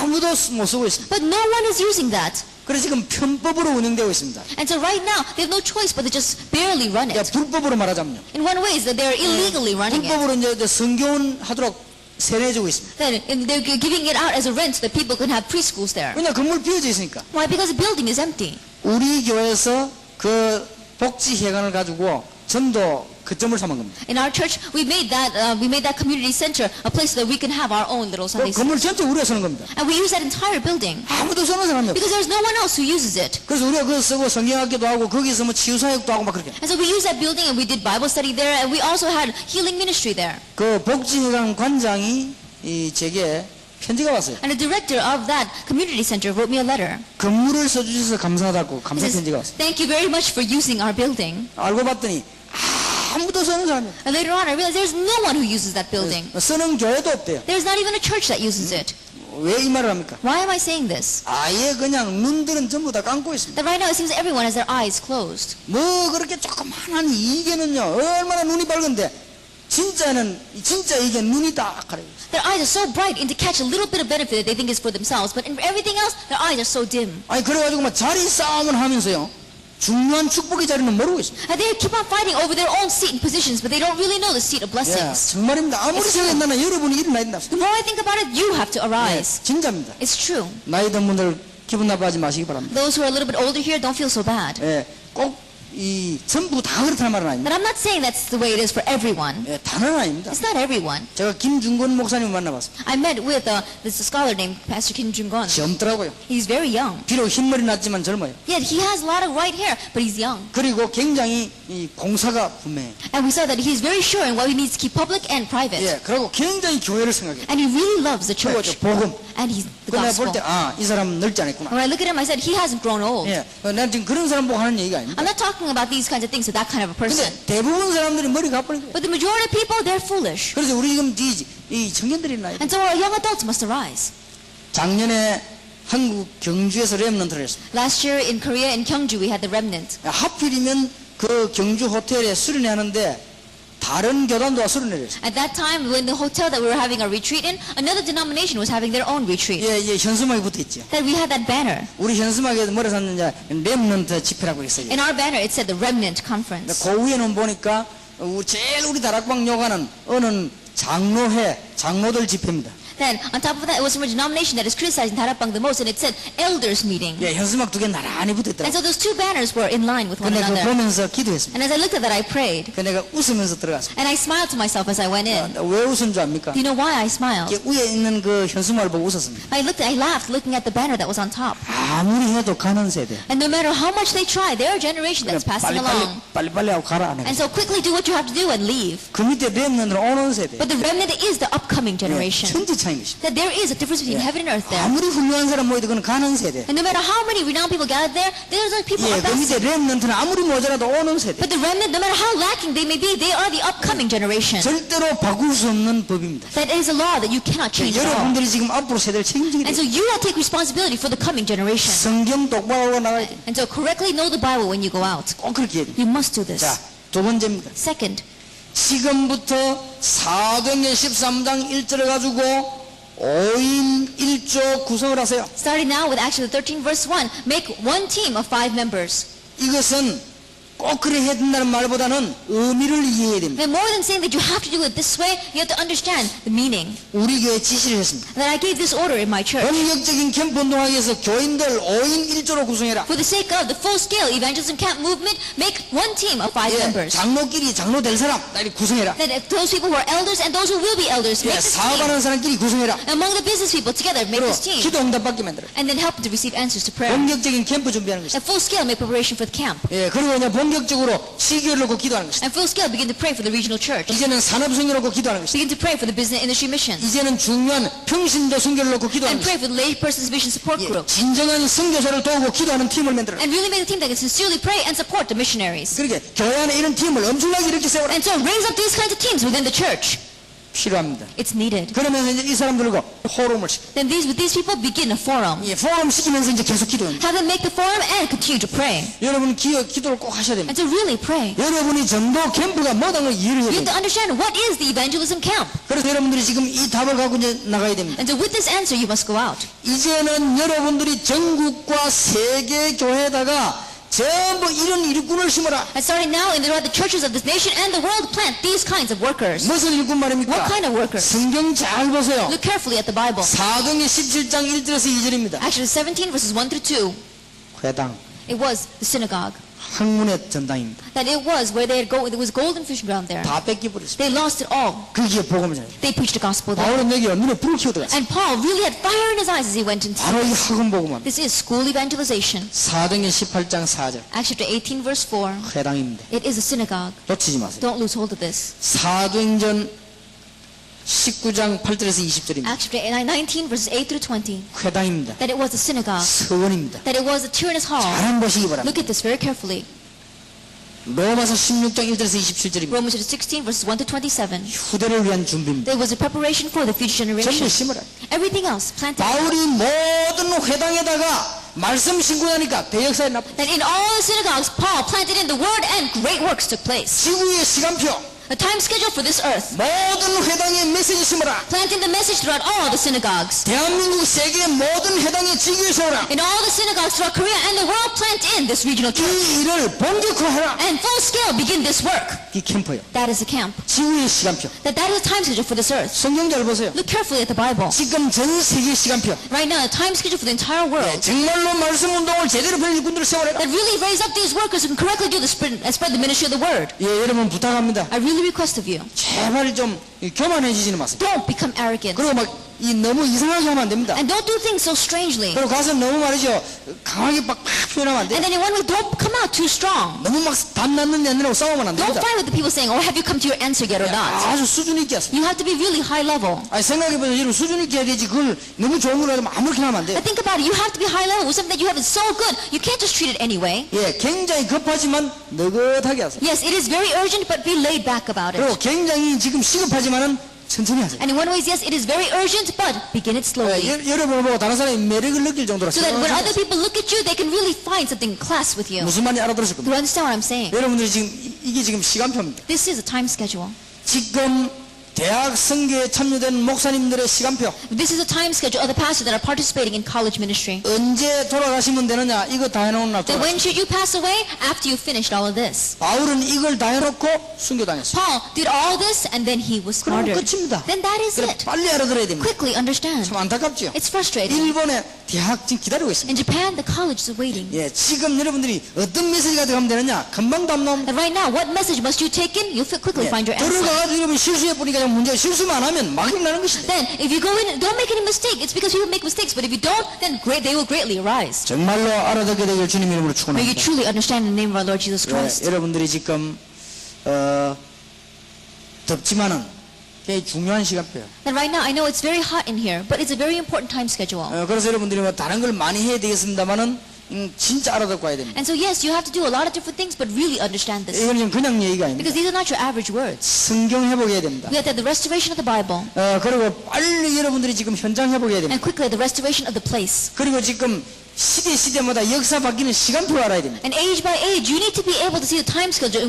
아무도 못 쓰고 있습니다. But no one is using that. 그래서 지금 편법으로 운영되고 있습니다. And so right now, they have no choice but to just barely run 야, it. 불법으로 말하자면요. In one way is that they're illegally running it. 불법으로 이제 성교원 하도록 세뇌해주고 있습니다. And they're giving it out as a rent so that people can have preschools there. 왜냐 건물 비어져 있으니까. Why? Because the building is empty. 우리 교회에서 그 복지회관을 가지고 전도 거점을 삼은 겁니다. In our church, we made that community center a place so that we can have our own little Sunday 그 school. 건물 전체 우리가 쓰는 겁니다. And we use that entire building 아무도 쓰는 사람이 없어요. because there's no one else who uses it. 그래서 우리가 그거 쓰고 성경학교도 하고 거기서 뭐 치유사역도 하고 막 그렇게. And so we used that building and we did Bible study there and we also had healing ministry there. 그 복지회관 관장이 제게 편지가 왔어요. And the director of that community center wrote me a letter. 건물을 써주셔서 감사하다고 It 감사 says, 편지가 왔어요. thank you very much for using our building. 알고 봤더니 아무도 쓰는 사람이 없어요. And later on I realized there's no one who uses that building. 쓰는 교회도 없대요. There's not even a church that uses it. 왜 이 말을 합니까? Why am I saying this? 아예 그냥 눈들은 전부 다 감고 있습니다. That right now it seems everyone has their eyes closed. 뭐 그렇게 조그만한 이게는요 얼마나 눈이 밝은데 진짜 이게 눈이 다 가려요. Their eyes are so bright in to catch a little bit of benefit that they think is for themselves, but in everything else, their eyes are so dim. 아니 그래가지고 막 자리 싸움을 하면서요 중요한 축복의 자리는 모르고 있습니다. And they keep on fighting over their own seat and positions, but they don't really know the seat of 예, blessings. 정말입니다. 아무리 생각한다면 여러분이 일어나야 된다. The more I think about it, you have to arise. 진짜입니다. It's true. 나이 든 분들 기분 나빠하지 마시기 바랍니다. Those who are a little bit older here, don't feel so bad. 예, 꼭 전부 다 그렇다는 말은 아닙니다. But I'm not saying that's the way it is for everyone. 예, 다는 아닙니다. It's not everyone. 제가 김준건 목사님을 만나봤습니다. I met with this scholar named Pastor Kim Jung-gon. 젊더라고요. He's very young. 비록 흰머리 났지만 젊어요. Yet he has a lot of white hair, but he's young. 그리고 굉장히 이 공사가 분명해요. And we saw that he's very sure in what he needs to keep public and private. 예, 그리고 굉장히 교회를 생각해요. And he really loves the 그리고 church. 복음. And he's the 그 내가 볼 gospel. 때 이 사람 늙지 않았구나. When I look at him, I said, he hasn't grown old. 예, 난 지금 그런 사람 보고 하는 얘기가 아닙니다. I'm not talking about these kinds of things to that kind of a person. 근데 대부분 사람들이 머리가 가버린 거예요. But the majority of people, they're foolish. 그래서 우리 지금 이 청년들이 나이 And so our young adults must arise. 작년에 한국 경주에서 렘넌트를 했습니다. Last year in Korea, in Gyeongju, we had the remnant. 하필이면 그 경주 호텔에 수련회 하는데 다른 교단도 와 수련회를 했어요. At that time, when the hotel that we were having our retreat in, another denomination was having their own retreat. 예, 현수막이 붙어있죠. That we had that banner. 우리 현수막에 뭐라 썼는지 렘넌트 집회라고 했어요. In our banner, it said the remnant conference. 그 위에는 보니까 제일 우리 다락방 요가는 어느 장로회 장로들 집회입니다. Then on top of that, it was from a denomination that is criticizing Darabang the most, and it said elders meeting. 예, 현수막 두 개 나란히 붙어 And 있더라고. so those two banners were in line with one 근데 그거 another. 보면서 기도했습니다. And as I looked at that, I prayed. 그 내가 웃으면서 들어갔습니다. And I smiled to myself as I went in. 왜 웃은 줄 압니까? Do you know why I smiled? 이렇게 위에 있는 그 현수막을 보고 웃었습니다. I laughed looking at the banner that was on top. 아무리 해도 가는 세대. And no matter how much they try, they're a generation that's passing along. 빨리 하고 가라 안 해. And so quickly do what you have to do and leave. 그 밑에 렘넌트로 오는 세대. But the remnant is the upcoming 예, generation. 천지 차이인 것입니다. That there is a difference between heaven and earth there. 아무리 훌륭한 사람 모여도 그건 가는 세대. And no matter how many renowned people gathered there, there's like people 예, are 그 밑에 passing. 렘넌트는 아무리 모자라도 오는 세대. But the remnant, no matter how lacking they may be, they are the upcoming generation. 절대로 바꿀 수 없는 법입니다. That is a law that you cannot change at all. 여러분들이 지금 앞으로 세대를 책임지게 And 돼요. so you will take responsibility for the coming generation. 성경 똑바로 나가야 돼요. And so correctly know the Bible when you go out. 꼭 그렇게 해야 돼요. You must do this. 자, 두 번째입니다. Second, 지금부터 사도행전 13장 1절을 가지고 5인 1조 구성을 하세요. starting now with Acts 13 verse 1, make one team of 5 members. 이것은 꼭 그래 해야 된다는 말보다는 의미를 이해해야 됩니다. And more than saying that you have to do it this way, you have to understand the meaning. 우리 교회 지시를 했습니다. And that I gave this order in my church. 본격적인 캠프 운동하기 위해서 교인들 5인 1조로 구성해라. For the sake of the full-scale evangelism camp movement, make one team of 5 예, members. 장로끼리 장로 될 사람 이렇게 구성해라. That if those people who are elders and those who will be elders, 예, make this team. 사업하는 사람끼리 구성해라. Among the business people together, make 그리고 this team. 기도 응답 받게 만들어. And then help them to receive answers to prayer. 본격적인 캠프 준비하는 것이다. And full-scale, make preparation for the camp. 예, 그리고 이제 본격적으로 시교를 놓고 기도하는 것이다. And full-scale, begin to pray for the regional church. 이제는 산업성을 놓고 기도하는 것이다. Begin to pray for the business industry missions. 이제는 중요한 평신도 선교를 놓고 기도하는 And 것이다. pray for the lay persons mission support 예, group. 진정한 선교사를 도우고 기도하는 팀을 만들어. And really make a team that can sincerely pray and support the missionaries. 그렇게 교회 안에 이런 팀을 엄청나게 이렇게 세워라. And so raise up these kinds of teams within the church. 필요합니다. It's needed. 그러면서 이제 이 사람들과 포럼을 시켜. Then with these people begin a forum. 예, 포럼 시키면서 이제 계속 기도합니다. Have them make the forum and continue to pray. 여러분 기도를 꼭 하셔야 됩니다. And to really pray. 여러분이 전도 캠프가 뭐다는 걸 이해를 해야 You have 됩니다. to understand what is the evangelism camp. 그래서 여러분들이 지금 이 답을 갖고 이제 나가야 됩니다. And so with this answer, you must go out. 이제는 여러분들이 전국과 세계 교회에다가 전부 이런 일꾼을 심어라. And starting now in the churches of this nation and the world, plant these kinds of workers. 무슨 일꾼 말입니까? What kind of workers? 성경 잘 보세요. Look carefully at the Bible. 사도행전 17장 1절에서 2절입니다. Actually, 17 verses 1 through 2. 회당, It was the synagogue. 학문의 전당입니다. That it was where there was golden fishing ground there. 다 뺏겨버렸습니다. They lost it all. 그게 복음을 전해요. They preached the gospel there. 바울은 여기 눈에 불을 켜고 들어갔어요. And Paul really had fire in his eyes as he went into 바로 이 학원 복음합니다. This is school evangelization. 사도행전 18장 4절 Acts chapter 18 verse 4. 회당입니다. It is a synagogue. 놓치지 마세요. Don't lose hold of this. 사도행전 19장 8절에서 20절입니다. Acts chapter 19 verses 8 through 20. 회당입니다. That it was a synagogue. 서원입니다. That it was a tyrannous hall. 잘 보시기 바랍니다. Look at this very carefully. 로마서 16장 1절에서 27절입니다. Romans chapter 16 verses 1 to 27. 후대를 위한 준비입니다. There was a preparation for the future 전부 generation. 심으라. Everything else planted. 바울이 모든 회당에다가 말씀 신고 나니까 대역사에 나 That in all the synagogues, Paul planted in the word and great works took place. 지구의 시간표 A time schedule for this earth. 모든 회당에 메시지 심어라. Planting the message throughout all the synagogues. 대한민국 세계 모든 회당에 지구에 세워라. In all the synagogues throughout Korea and the world, plant in this regional church. 이 일을 본격화해라. And full scale begin this work. 이 캠프요. That is a camp. 지구의 시간표. That is a time schedule for this earth. 성경 잘 보세요. Look carefully at the Bible. 지금 전 세계 시간표. Right now, a time schedule for the entire world. 정말로 말씀 운동을 제대로 펼칠 군들을 세워라. That really raise up these workers who can correctly do the spread the ministry of the word. 예, 여러분 부탁합니다. I really request of you. 제발 좀 교만해지지는 마세요. Don't become arrogant. 그리고 막 너무 이상하게 하면 안 됩니다. And don't do things so strangely. 그리고 가서 너무 말이죠. 강하게 막 표현하면 안 돼요. And then in one way, don't come out too strong. 너무 막 담났는 애들하고 싸우면 안 Don't 됩니다. fight with the people saying, oh, have you come to your answer yet or not? 아주 수준 있게 하세요. You have to be really high level. 아니 생각해보세요. 여러분 수준 있게 해야 되지. 그걸 너무 좋은 걸 하면 아무렇게 하면 안 돼요. But think about it. You have to be high level with something that you have is so good. You can't just treat it anyway. 예, 굉장히 급하지만 느긋하게 하세요. Yes, it is very urgent, but be laid back about 그리고 it. 굉장히 지금 시급하지만은 천천히 하세요. And in one way, yes, it is very urgent, but begin it slowly. 여러분을 보고 다른 사람이 매력을 느낄 정도로 So that when other 천천히 people look at you, they can really find something in class with you. 무슨 말인지 알아들으실 Do 겁니다. you understand what I'm saying? 여러분들이 지금 이게 지금 시간표입니다. This is a time schedule. 지금 대학 선교에 참여된 목사님들의 시간표 This is a time schedule of the pastors that are participating in college ministry. 언제 돌아가시면 되느냐 이거 다 해놓은 날 Then when should you pass away? After you finished all of this. 바울은 이걸 다 해놓고 순교당했어요. Paul did all this and then he was 그럼 martyred. 끝입니다. Then that is 그래 it. 빨리 알아들어야 됩니다. Quickly understand. 참 안타깝죠. It's frustrating. 일본의 대학 지금 기다리고 있습니다. In Japan, the college is waiting. 예, 지금 여러분들이 어떤 메시지가 들어가면 되느냐 금방 답 나옵니다. And right now, what message must you take in? You'll quickly find your answer. 들어가가지고 여러분 실수해 보니까 문제가 실수만 안 하면 막힘 나는 것인데 Then, if you go in, don't make any mistake. It's because people make mistakes. But if you don't, then they will greatly arise. 정말로 알아듣게 되길 주님 이름으로 May you 축원합니다. truly understand in the name of our Lord Jesus Christ. 여러분들이 지금 덥지만은 굉장히 중요한 시간표예요. And right now, I know it's very hot in here, but it's a very important time schedule. 그래서 여러분들이 뭐 다른 걸 많이 해야 되겠습니다만은 진짜 알아듣고 와야 됩니다. And so yes, you have to do a lot of different things, but really understand this. 이건 지금 그냥 얘기가 아닙니다. Because these are not your average words. 성경 회복해야 됩니다. We have to have the restoration of the Bible, 그리고 빨리 여러분들이 지금 현장 회복해야 됩니다. and quickly the restoration of the place. 그리고 지금 시대마다 역사 바뀌는 시간표를 알아야 됩니다. And age by age, you need to be able to see the time schedule in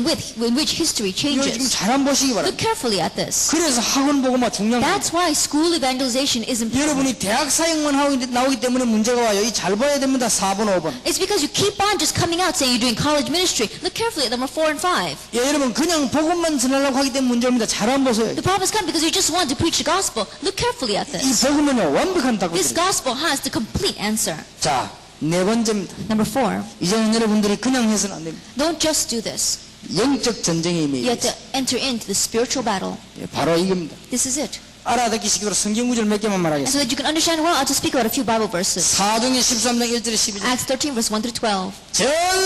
which history 이거 지금 changes. 잘 한번 보시기 Look 바랍니다. carefully at this. 그래서 학원 보고만 중요한 겁니다. That's why school evangelization is important. 여러분이 대학 사역만 하고 나오기 때문에 문제가 와요. 이 잘 봐야 됩니다. 4번, 5번. It's because you keep on just coming out saying you're doing college ministry. Look carefully at number 4 and 5. 예, 여러분 그냥 복음만 전하려고 하기 때문에 문제입니다. 잘 한번 보세요. The problems come because you just want to preach the gospel. Look carefully at 이 this. 복음은요 완벽한 This 답이에요. gospel has the complete answer. 자, 네 번째입니다. Number 4. 이제는 여러분들이 그냥 해서는 안 됩니다. Don't just do this. 영적 전쟁에 You 임해야 have to enter into the spiritual battle. 예, 바로 이겁니다. This is it. 알아듣기 쉽도록 성경 구절 몇 개만 And 말하겠습니다. so that you can understand well, I'll just speak about a few Bible verses. 사도행전 13장 1절에 12절. Acts 13 verse 1 through 12. 전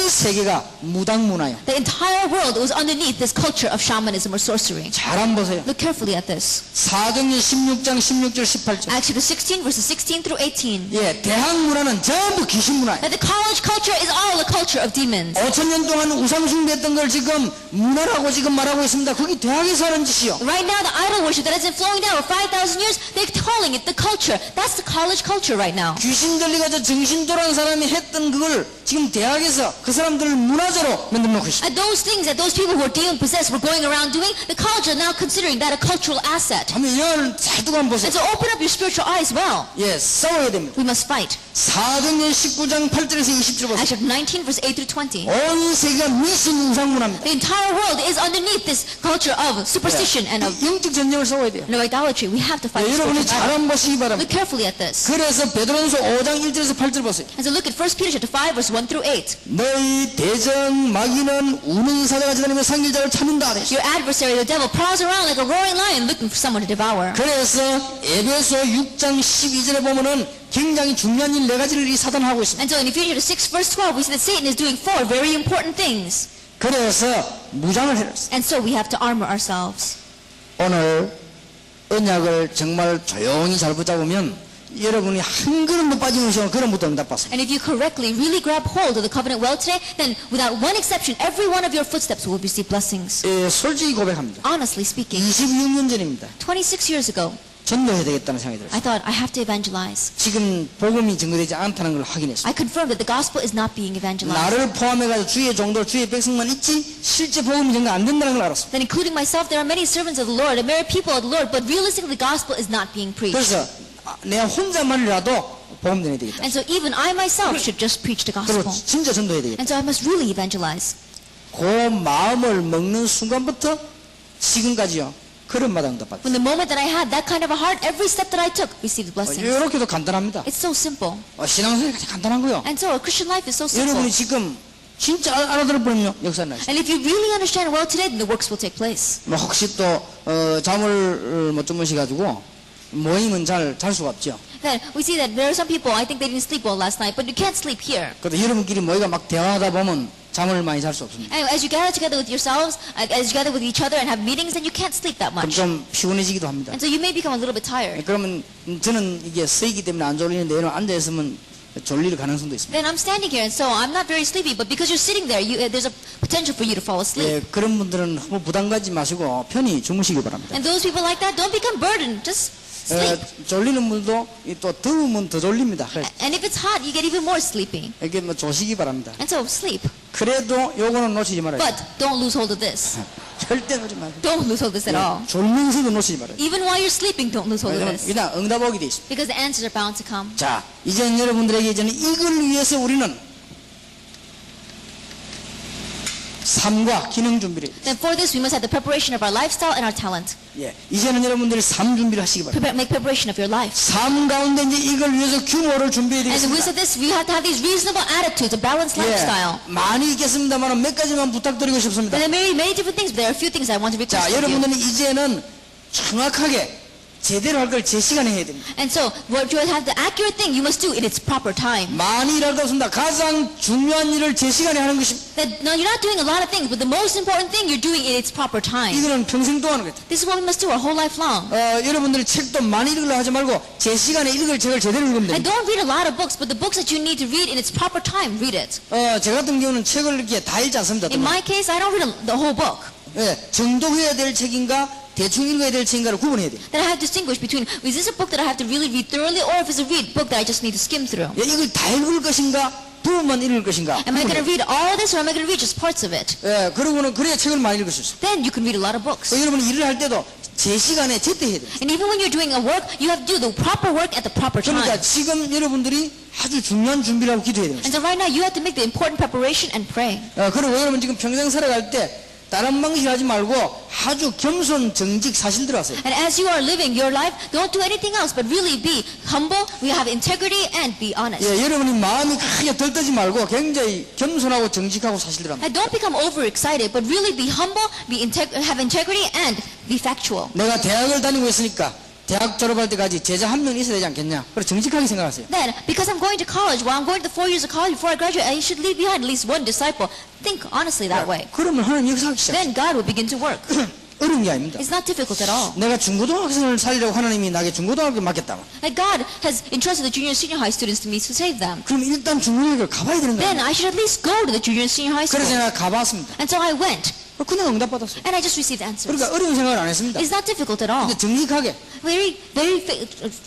세계가 무당문화요. The entire world was underneath this culture of shamanism or sorcery. 잘 한번 보세요. Look carefully at this. 사도행전 16장 16절 18절. Acts chapter 16 verses 16 through 18. 예, 대학 문화는 전부 귀신 문화예요. That the college culture is all the culture of demons. 5,000년 동안 우상 숭배했던 걸 지금 문화라고 지금 말하고 있습니다. 그게 대학에서 하는 짓이요. Right now, the idol worship that has been flowing down for 5,000 years, they're calling it the culture. That's the college culture right now. 귀신 들리가지고 정신 돌아온 사람이 했던 그걸 지금 대학에서 그 사람들을 문화재로 만들어 놓고 있습니다. And those things that those people who are demon possessed were going around doing, the college are now considering that a cultural asset. 한번 영화를 잘 두고 한번 보세요. And so open up your spiritual eyes well. 예, 싸워야 됩니다. We must fight. 사도행전 19장 8절에서 20절 보세요. Acts chapter 19 verse 8 through 20. 온 세계가 미신 우상 문화입니다. The entire world is underneath this culture of superstition and of 영적 전쟁을 싸워야 돼요. idolatry. We have to fight 예, this 여러분이 spiritual 잘 battle. 한번 보시기 바랍니다. Look carefully at this. 그래서 베드로전서 5장 1절에서 8절 보세요. And so look at 1 Peter chapter 5 verse 1 through 8. 너희 대적 마귀는 우는 사자같이 다니며 상길 자를 찾는다. Your adversary, the devil, prowls around like a roaring lion looking for someone to devour. 그래서 에베소 6장 12절에 보면은 굉장히 중요한 일 네 가지를 이 사단 하고 있습니다. And so in Ephesians 6 verse 12, we see that Satan is doing 4 very important things. 그래서 무장을 해라. And so we have to armor ourselves. 오늘 언약을 정말 조용히 잘 붙잡으면 여러분이 한 걸음도 빠짐없이 그럼부터 응답받습니다. And if you correctly really grab hold of the covenant well today, then without one exception, every one of your footsteps will receive blessings. 예, 솔직히 고백합니다. Honestly speaking, 26년 전입니다. 26 years ago, 전도해야 되겠다는 생각이 들었어요. I thought I have to evangelize. 지금 복음이 증거되지 않다는 걸 확인했어요. I confirmed that the gospel is not being evangelized. 나를 포함해가지고 주의 종들, 주의 백성만 있지 실제 복음이 증거 안 된다는 걸 알았어요. Then including myself, there are many servants of the Lord, and many people of the Lord, but realistically the gospel is not being preached. 그래서 내가 혼자만이라도 복음 전해야 되겠다. And so even I myself should just preach the 그리고 gospel. 진짜 전도해야 되겠다. And so I must really evangelize. 그 마음을 먹는 순간부터 지금까지요. 그런마다 응답받았어요. From the moment that I had that kind of a heart, every step that I took received blessings. 이렇게도 간단합니다. It's so simple. 신앙생활이 간단한 거요. And so a Christian life is so simple. 여러분이 지금 진짜 알아들어버리면 역사는 나죠. And if you really understand well today, then the works will take place. 뭐 혹시 또 잠을 못 주무셔가지고 모임은 잘 수가 없죠. Then we see that there are some people, I think they didn't sleep well last night, but you can't sleep here. 그래도 여러분끼리 모이가 막 대화하다 보면 잠을 많이 잘 수 없습니다. And as you gather together with yourselves, as you gather with each other and have meetings, then you can't sleep that 그럼 much. 좀 피곤해지기도 합니다. And so you may become a little bit tired. 그러면 저는 이게 쓰이기 때문에 안 졸리는데 얘는 앉아있으면 졸릴 가능성도 있습니다. Then I'm standing here, and so I'm not very sleepy, but because you're sitting there, there's a potential for you to fall asleep. 예, 그런 분들은 너무 부담 가지 마시고 편히 주무시기 바랍니다. And those people like that, don't become burdened. Just sleep. 졸리는 분도 또 더우면 더 졸립니다. And if it's hot, you get even more sleepy. 이렇게 뭐 조시기 바랍니다. And so sleep. 그래도 요거는 놓치지 말아요. But don't lose hold of this. 절대 놓지 말아요. Don't lose hold of this at all. 졸면서도 놓치지 말아요. Even while you're sleeping, don't lose hold of this. 그냥 응답 오게 돼 있습니다. Because the answers are bound to come. 자, 이제는 여러분들에게 이제는 이걸 위해서 우리는 삶과 기능 준비를 해야 돼요. Then for this, we must have the preparation of our lifestyle and our talent. 예, 이제는 여러분들이 삶 준비를 하시기 바랍니다. Make preparation of your life. 삶 가운데 이제 이걸 위해서 규모를 준비해야 And with 되겠습니다. this, we have to have these reasonable attitudes, a balanced lifestyle. 예, 많이 있겠습니다만 몇 가지만 부탁드리고 싶습니다. And there are many different things, but there are a few things I want to request 자, of you. 여러분들은 이제는 정확하게 제대로 할 걸 제 시간에 해야 됩니다. And so, what you have the accurate thing, you must do in its proper time. 많이 일할 거 없습니다. 가장 중요한 일을 제 시간에 하는 것입니다. That, no, you're not doing a lot of things, but the most important thing you're doing in its proper time. 이거는 평생 동안 하는 거예요. This is what we must do our whole life long. 여러분들이 책도 많이 읽으려 하지 말고 제 시간에 읽을 책을 제대로 읽으면 And 됩니다. don't read a lot of books, but the books that you need to read in its proper time, read it. 제 같은 경우는 책을 이렇게 다 읽지 않습니다. In my case, I don't read the whole book. 예, 정독해야 될 책인가 대충 읽어야 될 책인가를 구분해야 돼요. Then I have to distinguish between, is this a book that I have to really read thoroughly, or if it's a book that I just need to skim through? 예, 이걸 다 읽을 것인가 부분만 읽을 것인가. Am I going to read all this, or am I going to read just parts of it? 예, 그러고는 그래야 책을 많이 읽을 수 있어요. Then you can read a lot of books. 여러분이 일을 할 때도 제 시간에 제때 해야 돼요. And even when you're doing a work, you have to do the proper work at the proper time. 그러니까 지금 여러분들이 아주 중요한 준비를 하고 기도해야 됩니다. And so right now, you have to make the important preparation and pray. 그리고 여러분 지금 평생 살아갈 때 다른 방식 하지 말고 아주 겸손 정직 사실 들어가세요. And as you are living your life, don't do anything else, but really be humble, we have integrity, and be honest. 예, 여러분이 마음이 크게 들뜨지 말고 굉장히 겸손하고 정직하고 사실 들어갑니다. And don't become overexcited, but really be humble, have integrity, and be factual. 내가 대학을 다니고 있으니까 대학 졸업할 때까지 제자 한 명 있어야 되지 않겠냐. 그래 정직하게 생각하세요. Then, because I'm going to college, while I'm going to the 4 years of college before I graduate, I should leave behind at least one disciple. Think honestly that way. 그러면 하나님 역사하기 시작. Then God will begin to work. 어려운 게 아닙니다. It's not difficult at all. 내가 중고등학생을 살리려고 하나님이 나에게 중고등학교 맡겼다. Like God has entrusted the junior and senior high students to me to save them. 그럼 일단 중고등학교를 가봐야 되는 Then 거예요. I should at least go to the junior and senior high school. 그래서 내가 가봤습니다. And so I went, 그냥 응답받았어요. and I just received answers. 그러니까 어려운 생각을 안 했습니다. It's not difficult at all. 근데 정직하게 Very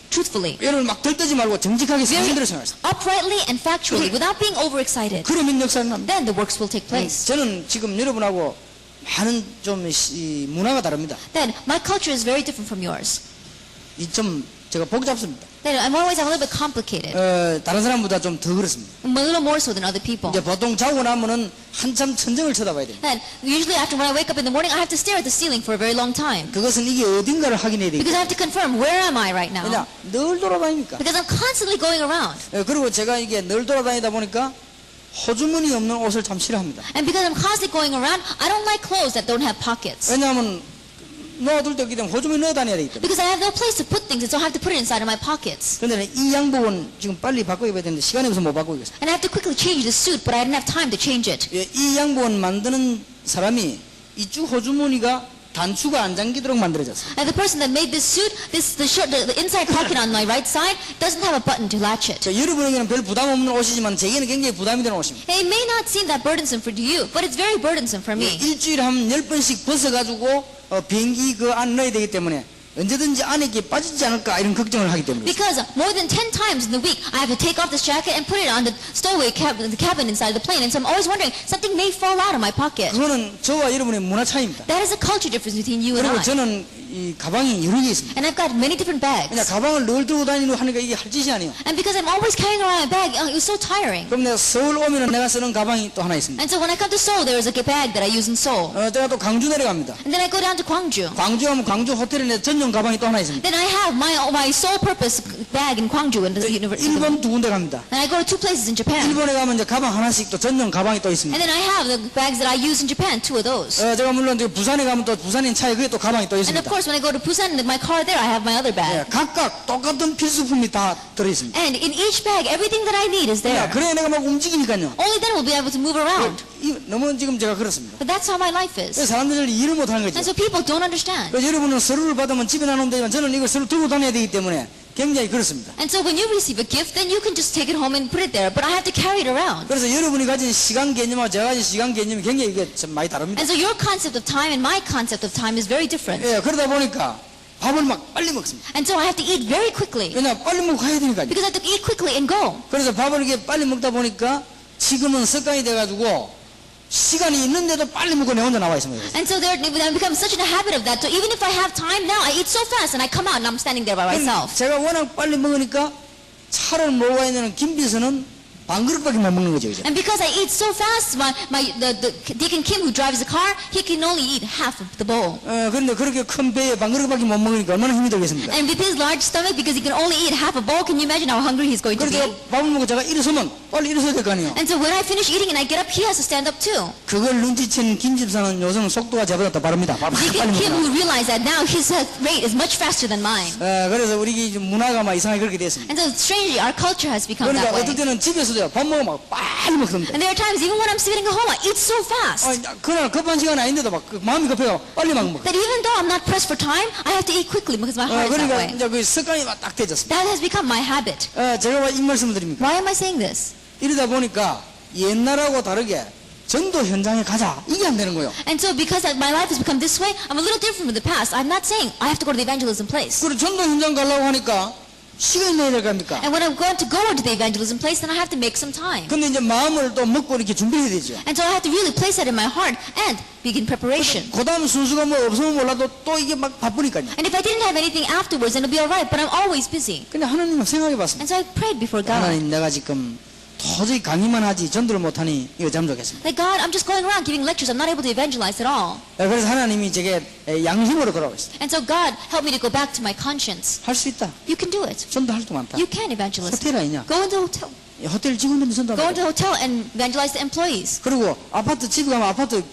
truthfully. 여러분 막 들뜨지 말고 정직하게 사실대로 생각하세요. Uprightly and factually, without being overexcited. 그러면 역사는 납니다. Then the works will take place. 저는 지금 여러분하고 많은 좀 이 문화가 다릅니다. Then my culture is very different from yours. 이 좀 제가 복잡습니다. Then I'm always a little bit complicated. 다른 사람보다 좀 더 그렇습니다. I'm a little more so than other people. 이제 보통 자고 나면은 한참 천정을 쳐다봐야 돼요. Then usually after when I wake up in the morning, I have to stare at the ceiling for a very long time. 그것은 이게 어딘가를 확인해야 Because 되니까. I have to confirm, where am I right now? 그냥 늘 돌아다니니까. Because I'm constantly going around. 그리고 제가 이게 늘 돌아다니다 보니까 호주머니 없는 옷을 참 싫어합니다. And because I'm constantly going around, I don't like clothes that don't have pockets. 왜냐하면 넣어둘 때 없기 때문에 호주머니 넣어 다녀야 되기 때문에. Because I have no place to put things, and so I have to put it inside of my pockets. 근데 이 양복은 지금 빨리 바꿔 입어야 되는데 시간이 없어서 못 바꾸고 있어요. And I have to quickly change the suit, but I didn't have time to change it. 이 양복은 만드는 사람이 이쪽 호주머니가 단추가 안 잠기도록 만들어졌어요. And the person that made this suit, the inside pocket on my right side doesn't have a button to latch it. 여러분에게는 별 부담 없는 옷이지만 제게는 굉장히 부담이 되는 옷입니다. It may not seem that burdensome for you, but it's very burdensome for me. 일주일에 한 10번씩 벗어가지고 비행기 그 안 넣어야 되기 때문에 언제든지 안에 이게 빠지지 않을까 이런 걱정을 하기 때문에. Because more than 10 times in the week, I have to take off this jacket and put it on the stowaway the cabin inside the plane. And so I'm always wondering, something may fall out of my pocket. 그거는 저와 여러분의 문화 차이입니다. That is a culture difference between you and 그리고 I. 저는 이 가방이 여러 개 있습니다. And I've got many different bags. 그냥 가방을 늘 들고 다니는 하니까 이게 할 짓이 아니에요. And because I'm always carrying around a bag, it was so tiring. 그럼 내가 서울 오면은 내가 쓰는 가방이 또 하나 있습니다. And so when I come to Seoul, there is a bag that I use in Seoul. 제가 또 광주 내려갑니다. And then I go down to Gwangju. 광주 하면 광주 호텔에 내 전용 가방이 또 하나 있습니다. Then I have my sole purpose bag in Gwangju in the university. 일본 두 군데 갑니다. And I go to 2 places in Japan. 일본에 가면 이제 가방 하나씩 또 전용 가방이 또 있습니다. And then I have the bags that I use in Japan, 2 of those. 제가 물론 이제 부산에 가면 또 부산인 차에 그게 또 가방이 또 And 있습니다. of course, when I go to Busan, in my car there, I have my other bag. 각각 똑같은 필수품이 다 들어있습니다. And in each bag, everything that I need is there. 그래야 내가 막 움직이니까요. Only then we'll be able to move around. 너무 지금 제가 그렇습니다. But that's how my life is. 그래서 사람들이 이해를 못하는 And 거죠. so people don't understand. 그래서 여러분은 서류를 받으면 집에 놔놓으면 되지만 저는 이걸 서류 들고 다녀야 되기 때문에 굉장히 그렇습니다. And so when you receive a gift, then you can just take it home and put it there. But I have to carry it around. 그래서 여러분이 가진 시간 개념하고 제가 가진 시간 개념이 굉장히 이게 좀 많이 다릅니다. And so your concept of time and my concept of time is very different. 그러다 보니까 밥을 막 빨리 먹습니다. And so I have to eat very quickly. 왜냐 빨리 먹고 가야 되니까요. Because I have to eat quickly and go. 그래서 밥을 이렇게 빨리 먹다 보니까 지금은 습관이 돼가지고 시간이 있는데도 빨리 먹고 내 혼자 나와 있습니다. And so I've become such in a habit of that. So even if I have time now, I eat so fast and I come out and I'm standing there by myself. 제가 워낙 빨리 먹으니까 차를 몰고 와 있는 김비서는 반 그릇밖에 못 먹는 거죠, 이제. And because I eat so fast, the Deacon Kim who drives the car, he can only eat half of the bowl. 그런데 그렇게 큰 배에 반 그릇밖에 못 먹으니까 얼마나 힘이 들겠습니까? And with his large stomach, because he can only eat half a bowl, can you imagine how hungry he's going to be? 그래서 밥을 먹고 제가 일어서면 빨리 일어서야 될 거 아니에요. And so when I finish eating and I get up, he has to stand up too. 그걸 눈치챈 김 집사는 요즘 속도가 저보다 더 빠릅니다. 빨리 Deacon Kim, 먹구나. who realized that now his rate is much faster than mine. 그래서 우리 문화가 막 이상하게 그렇게 됐습니다. And so strangely, our culture has become 그러니까 that way. 어떨 때는 집에서도 밥 먹으면 막 빨리 먹습니다. And there are times, even when I'm sitting at home, I eat so fast. 그날 급한 시간 아닌데도 막 마음이 급해요. 빨리 막 먹어. That even though I'm not pressed for time, I have to eat quickly because my heart is that 그러니까 way. 이제 그 습관이 막 딱 되졌습니다. That has become my habit. 제가 왜 이 말씀을 드립니까? Why am I saying this? 이러다 보니까 옛날하고 다르게 전도 현장에 가자 이게 안 되는 거예요. And so because my life has become this way, I'm a little different from the past. I'm not saying I have to go to the evangelism place. 그리고 전도 현장 가려고 하니까 시간이 내야 될 겁니까? And when I'm going to go into the evangelism place, then I have to make some time. 근데 이제 마음을 또 먹고 이렇게 준비해야 되죠. And so I have to really place that in my heart and begin preparation. 그 다음 순수가 뭐 없으면 몰라도 또 이게 막 바쁘니까요. And if I didn't have anything afterwards, then it'll be alright, but I'm always busy. 근데 하나님은 생각해 봤습니다. And so I prayed before God. 하나님 내가 지금 도저히 강의만 하지 전도를 못하니 이거 잠적했습니다. Like, God, I'm just going around giving lectures. I'm not able to evangelize at all. 그래서 하나님이 제게 양심으로 걸어오고 있어요. And so God helped me to go back to my conscience. 할 수 있다. You can do it. 전도할 도 많다. You can evangelize. 호텔 아니냐? Go into the hotel. 호텔 직원들도 Go 전도하고 into the hotel and evangelize the employees. 그리고 아파트 집에 가면 아파트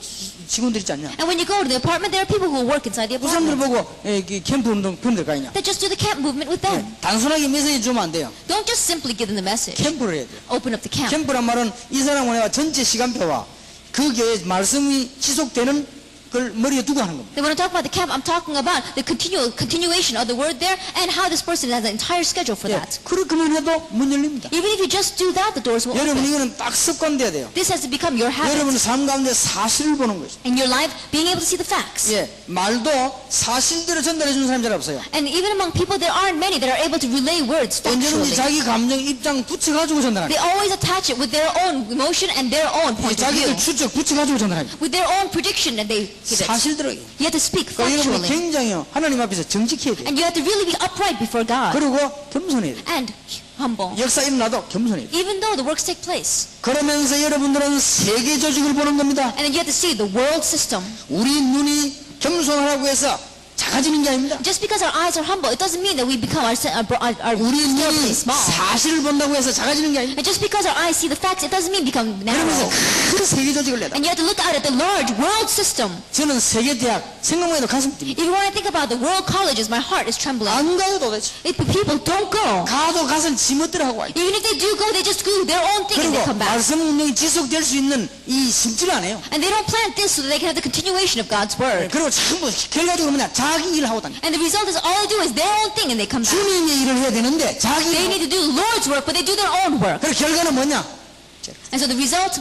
직원들 있지 않냐? And when you go to the apartment, there are people who work inside the 그 사람들 apartment. 보고 캠프 운동 편들 가 있냐? They just do the camp movement with them. 단순하게 메시지 주면 안 돼요. Don't just simply give them the message. 캠프를 해야 돼요. Open up the camp. 캠프란 말은 이 사람과 내가 전체 시간표와 그 교회 말씀이 지속되는 걸 머리에 두고 하는 겁니다. Then when I talk about the camp, I'm talking about the continuation of the word there and how this person has an entire schedule for that. 그렇게만 해도 문 열립니다. Even if you just do that, the doors will 여러분 open. 이거는 딱 습관돼야 돼요. This has to become your habit. 여러분 삶 가운데 사실을 보는 것이죠. In your life, being able to see the facts. 말도 사실대로 전달해 주는 사람이 잘 없어요. And even among people, there aren't many that are able to relay words 언제든지 factually. 자기 감정 입장 붙여가지고 전달합니다. They always attach it with their own emotion and their own point of view. 자기들 추적 붙여가지고 전달합니다. With their own prediction and they give it. 사실대로. You have to speak 여러분 factually. 굉장히 하나님 앞에서 정직해야 돼요. And you have to really be upright before God. 그리고 겸손해야 돼요. And humble. 역사 일어나도 겸손해야 돼요. Even though the works take place. 그러면서 여러분들은 세계 조직을 보는 겁니다. And then you have to see the world system. 우리 눈이 겸손하라고 해서 작아지는 게 아닙니다. Just because our eyes are humble, it doesn't mean that we become our 우리 still 눈이 small. 사실을 본다고 해서 작아지는 게 아닙니다. And just because our eyes see the facts, it doesn't mean become 그러면서 narrow. 큰 세계 조직을 내다. And you have to look out at the large world system. 저는 세계 대학 생각만 해도 가슴 뜁니다. If you want to think about the world colleges, my heart is trembling. 안 가요 도대체. If people don't go, 가도 가서 지멋대로 하고 와요. even if they do go, they just do their own thing and they 그리고 come back. 말씀 운동이 지속될 수 있는 이 심지를 안 해요. And they don't plant this so that they can have the continuation of God's word. 그리고 전부 결과적으로 뭐냐 자기 일을 하고 다녀. And the result is all they do is their own thing and they come back. 주님의 일을 해야 되는데 자기 They 일. need to do Lord's work, but they do their own work. 그 결과는 뭐냐? And so the result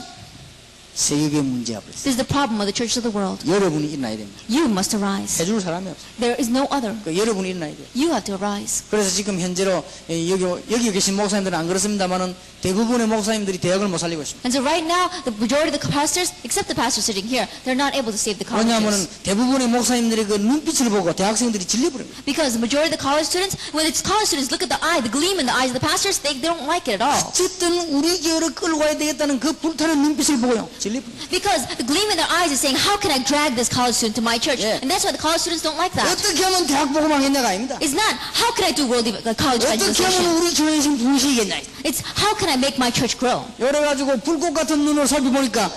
세계의 문제가 벌어요. is the problem of the church of the world. 여러분이 일어나야 됩니다. You must arise. 해줄 사람이 없어요. There is no other. 여러분이 일어나야 돼요. You have to arise. 그래서 지금 현재로 여기 계신 목사님들은 안 그렇습니다만은 대부분의 목사님들이 대학을 못 살리고 있습니다. And so right now, the majority of the pastors, except the pastor sitting here, they're not able to save the 왜냐하면 colleges. 대부분의 목사님들이 그 눈빛을 보고 대학생들이 질려버립니다. Because the majority of the college students, when it's college students look at the eye, the gleam in the eyes of the pastors, they don't like it at all. 어쨌든 우리 교회를 끌고 가야 되겠다는 그 불타는 눈빛을 보고요. 질려버립니다. Because the gleam in their eyes is saying, how can I drag this college student to my church? Yeah. And that's why the college students don't like that. 어떻게 하면 대학 보고 망했냐가 아닙니다. It's not, how can I do college 어떻게 evangelization? 하면 우리 교회에 지금 부으시겠냐. It's, how can I make my church grow? 이래가지고 불꽃 같은 눈으로 살펴보니까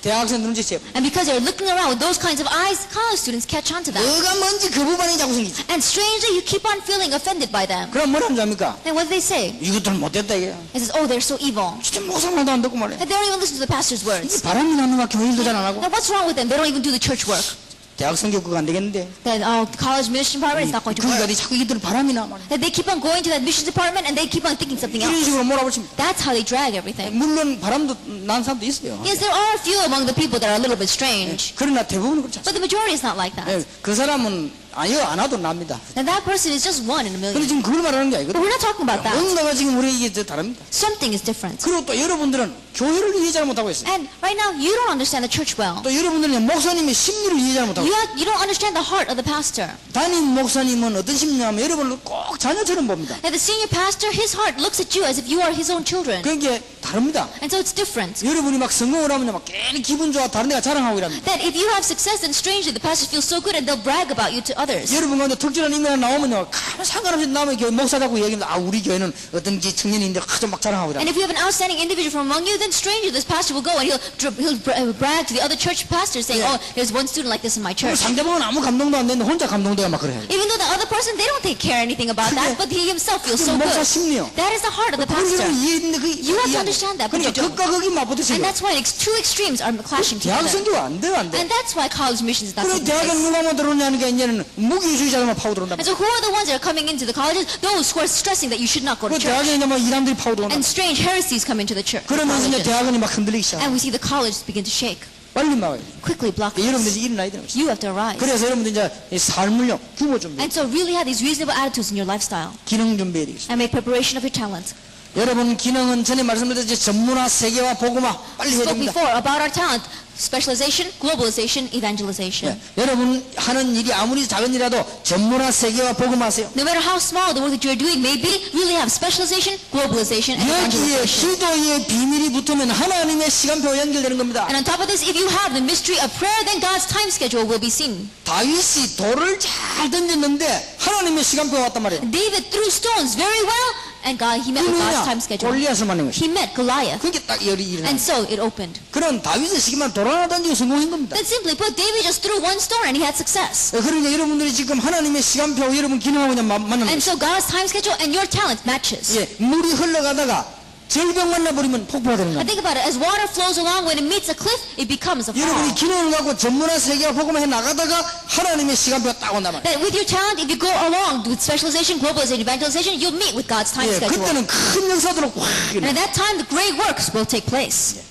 대학생 눈치채요. And because they're looking around with those kinds of eyes, college students catch on to that. 뭐가 뭔지 그 부분이 자꾸 생기지. And strangely, you keep on feeling offended by them. 그럼 뭐라는 줄 압니까? And what do they say? 이것들 못됐다 이게. It says, oh, they're so evil. 진짜 목사 말도 안 듣고 말이야. And they don't even listen to the pastor's words. 이게 바람이 나는가 교회 일도 잘 안 하고. Now what's wrong with them? They don't even do the church work. 대학생 교육가 안 되겠는데. That college mission department is not going to 그러니까 work. 자꾸 이들 바람이 나 말이야. That they keep on going to that missions department and they keep on thinking something 이런 else. 식으로 몰아붙입니다. That's how they drag everything. 물론 바람도 난 사람도 있어요. Yes, there are a few among the people that are a little bit strange. 그러나 대부분은 그렇지 않습니다. But the majority is not like that. 그 사람은 이거 안 와도 납니다. And that person is just one in a 근데 million. 지금 그걸 말하는 게 But 아니거든요. we're not talking about that. 뭔가가 지금 우리 이게 다릅니다. Something is different. 그리고 또 여러분들은 교회를 이해 잘 못하고 있어요. And right now, you don't understand the church well. 또 여러분들은 목사님의 심리를 이해 잘 못하고 있어요. You don't understand the heart of the pastor. 담임 목사님은 어떤 심리냐면 여러분을 꼭 자녀처럼 봅니다. And the senior pastor, his heart looks at you as if you are his own children. 그게 다릅니다. And so it's different. 여러분이 막 성공을 하면 막 괜히 기분 좋아 다른 데가 자랑하고 이랍니다. That if you have success, then strangely the pastor feels so good and they'll brag about you to others. 여러분 가운데 특별한 인간이 나오면요 상관없이 남의 교회 목사 잡고 얘기합니다. 우리 교회는 어떤 청년인데 아주 막 자랑하고 And 이랍니다. if you have an outstanding individual from among you, then strangely this pastor will go and he'll brag to the other church pastors saying, Yeah. oh, there's one student like this in my 그럼 church. 상대방은 아무 감동도 안 되는데 혼자 감동돼야 막 그래요. Even though the other person, they don't take care anything about that, but he himself feels 그게 so 목사 good. 심리요. That is the heart of the 그걸 pastor. 여러분 이해했는데 그 You have to understand that, but 그러니까 you don't. 극과 극이 맞붙으시고 And that's why two extremes are clashing 대학 together. 선교가 안 돼요 안 돼. And that's why college missions is not 그래 taking 대학은 place. 누가 뭐 들어오냐니까 이제는 무기주의자들만 파고 들어온다. And so who are the ones that are coming into the colleges? Those who are stressing that you should not go 그 to church. 대학에 이제 뭐 이단들이 파고 들어온다. And strange heresies come into the church. 그러면서 이제 colleges. 대학원이 막 흔들리기 시작. And we see the colleges begin to shake. 빨리 막아요. Quickly block 여러분들이 this. 일어나야 되는 것이죠. You have to arise. 그래서 여러분들 이제 이 삶을요 규모 준비, And so really have these reasonable attitudes in your lifestyle. 기능 준비해야 되겠습니다. And make preparation of your talent. 여러분 기능은 전에 말씀드렸듯이 전문화, 세계화, 복음화 빨리 해야 Spoke 됩니다. before about our talent. Specialization, globalization, evangelization. 여러분 하는 일이 아무리 작은 일이라도 전문화, 세계화, 복음화하세요. No matter how small the work that you're doing may be, really have specialization, globalization, and 여기에 evangelization. 기도의 비밀이 붙으면 하나님의 시간표와 연결되는 겁니다. And on top of this, if you have the mystery of prayer, then God's time schedule will be seen. 다윗이 돌을 잘 던졌는데 하나님의 시간표가 왔단 말이에요. David threw stones very well, and he met with God's time schedule. 골리앗을 만난 것이. He met Goliath, 그게 딱 열이 일어나. and so it opened. 그런 다윗의 시기만 돌 하나 던지고 성공한 겁니다. Then simply put, David just threw one stone and he had success. 그러니까 여러분들이 지금 하나님의 시간표 여러분 기능하고 그냥 만나는 And 거예요. so God's time schedule and your talent matches. 예, 물이 흘러가다가 절벽 만나버리면 폭포가 되는 And 거예요. think about it, as water flows along, when it meets a cliff, it becomes a fall. 여러분이 기능을 갖고 전문화 세계화 복음화 해 나가다가 하나님의 시간표가 딱 온단 말이에요. That with your talent, if you go along with specialization, globalization, evangelization, you'll meet with God's time 예, schedule. 그때는 큰 역사들로 확 And 일어나요. at that time, the great works will take place.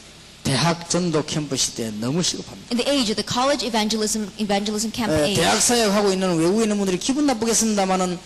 대학 전도 캠프 시대에 너무 시급합니다. In the age of the college evangelism camp age. 대학 사역하고 있는 외국에 있는 분들이 기분 나쁘겠습니다만은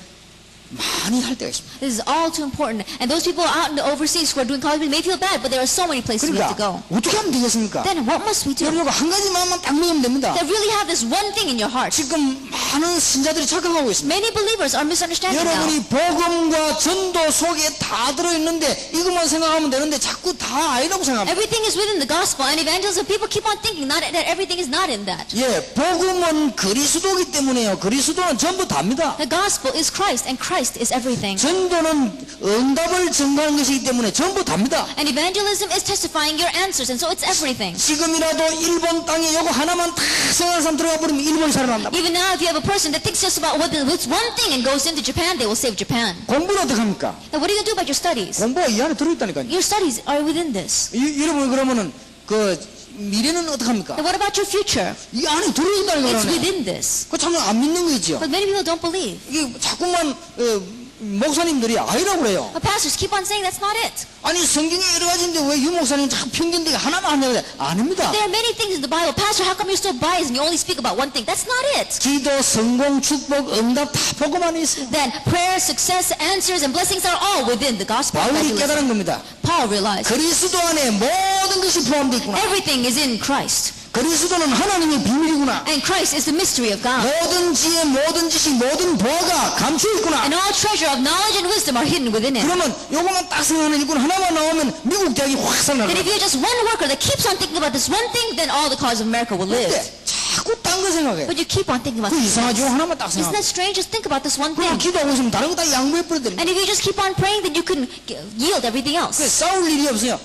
많이 할 때가 있습니다. This is all too important. And those people out in the overseas who are doing college may feel bad, but there are so many places we have to 그러니까 go. 어떻게 하면 되겠습니까? Then what must we do? 여러분 한 가지 마음만 딱 먹으면 됩니다. That really have this one thing in your heart. 지금 많은 신자들이 착각하고 있습니다. Many believers are misunderstanding now. 여러분이 복음과 전도 속에 다 들어있는데 이것만 생각하면 되는데 자꾸 다 아니라고 생각합니다. Everything is within the gospel and evangelism. People keep on thinking that everything is not in that. 예, 복음은 그리스도이기 때문에요. 그리스도는 전부 답니다. The gospel is Christ and Christ is everything. 전도는 응답을 증거하는 것이기 때문에 전부 답니다. And evangelism is testifying your answers, and so it's everything. 지금이라도 일본 땅에 요거 하나만 다 생각하는 사람 들어가 버리면 일본이 살아난다. Even now, if you have a person that thinks just about what's one thing and goes into Japan, they will save Japan. 공부는 어떻게 합니까? Now, what are you going to do about your studies? 공부가 이 안에 들어있다니까요. Your studies are within this. 여러분 그러면은 그 미래는 어떻게 합니까? Now, what about your future? 이 안에 들어있다니까 It's 그러네. within this. 그 참 안 믿는 거 있죠. But many people don't believe. 이게 자꾸만 목사님들이 아니라고 그래요. But pastors keep on saying that's not it. 아니 성경에 여러 가지인데 왜 유 목사님 자꾸 편견되게 하나만 하냐고 그래. 아닙니다. There are many things in the Bible. Pastor, how come you're so biased and you only speak about one thing? That's not it. 기도, 성공, 축복, 응답 다 복음 안에 있어요. Then prayer, success, answers, and blessings are all within the gospel. 바울이 evangelism. 깨달은 겁니다. Paul realized 그리스도 안에 모든 것이 포함되어 있구나. everything is in Christ. 그리스도는 하나님의 비밀이구나. And Christ is the mystery of God. 모든 지혜, 모든 지식, 모든 보화가 감추어 있구나. And all treasure of knowledge and wisdom are hidden within Him. 그러면 요거만 딱 생각하는 일꾼 하나만 나오면 미국 대학이 확 And 살아나요. if you're just one worker that keeps on thinking about this one thing, then all the cause of America will live. 근데 자꾸 딴 거 생각해. But you keep on thinking about 그 something 이상하죠? else. 하나만 딱 Isn't 생각해. that strange? Just think about this one 그럼 thing. 기도하고 있으면 다른 거 다 양보해 버려야 And if you just keep on praying, then you can yield everything else. 싸울 일이 없어요.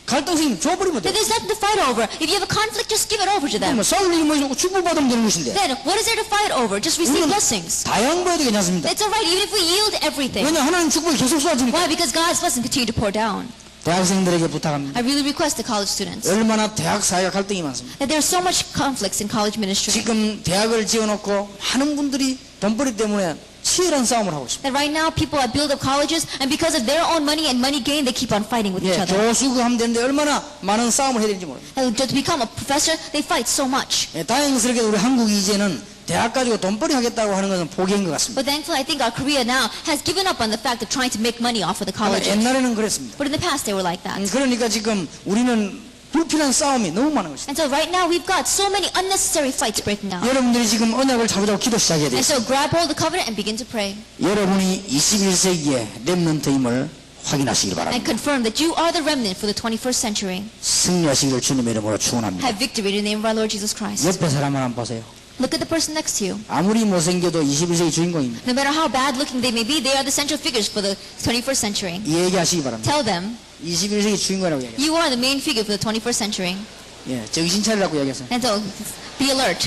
갈등 생기면 줘버리면 돼. Then there's nothing to fight over. If you have a conflict, just give it over to them. 그러면 싸울 일이 뭐지? 축복받으면 되는 것인데. Then what is there to fight over? Just receive 우리는 blessings. 다 양보해야 되지 않습니까? It's alright even if we yield everything. 왜냐 하나님 축복이 계속 쏟아지니까. Why? Because God's blessings continue to pour down. 대학생들에게 부탁합니다. I really request the college students 얼마나 대학 사회가 갈등이 많습니다. that there's so much conflicts in college ministry. 지금 대학을 지어놓고 많은 분들이 돈벌이 때문에 치열한 싸움을 하고 있습니다. That right now people have built up colleges and because of their own money and money gain, they keep on fighting with each 예, other. 교수 그 하면 되는데 얼마나 많은 싸움을 해야 되는지 모릅니다. And to become a professor, they fight so much. 예, 다행스럽게 우리 한국이 이제는 대학 가지고 돈벌이 하겠다고 하는 것은 포기한 것 같습니다. But thankfully, I think our Korea now has given up on the fact of trying to make money off of the colleges. 옛날에는 그랬습니다. But in the past, they were like that. 그러니까 지금 우리는 불필요한 싸움이 너무 많은 것입니다. And so right now, we've got so many unnecessary fights breaking out. 여러분들이 지금 언약을 잡으자고 기도 시작해야 돼요. And so grab hold of the covenant and begin to pray. 여러분이 21세기의 렘넌트임을 확인하시길 바랍니다. And confirm that you are the remnant for the 21st century. 승리하시기를 주님의 이름으로 축원합니다. Have victory in the name of our Lord Jesus Christ. 옆에 사람을 한번 보세요. Look at the person next to you. 아무리 못생겨도 21세기 주인공입니다. No matter how bad looking they may be, they are the central figures for the 21st century. 이 얘기하시기 바랍니다. Tell them, 21세기 주인공이라고 얘기해요. you are the main figure for the 21st century. 예, 정신 차리라고 얘기했어요. And so, be alert.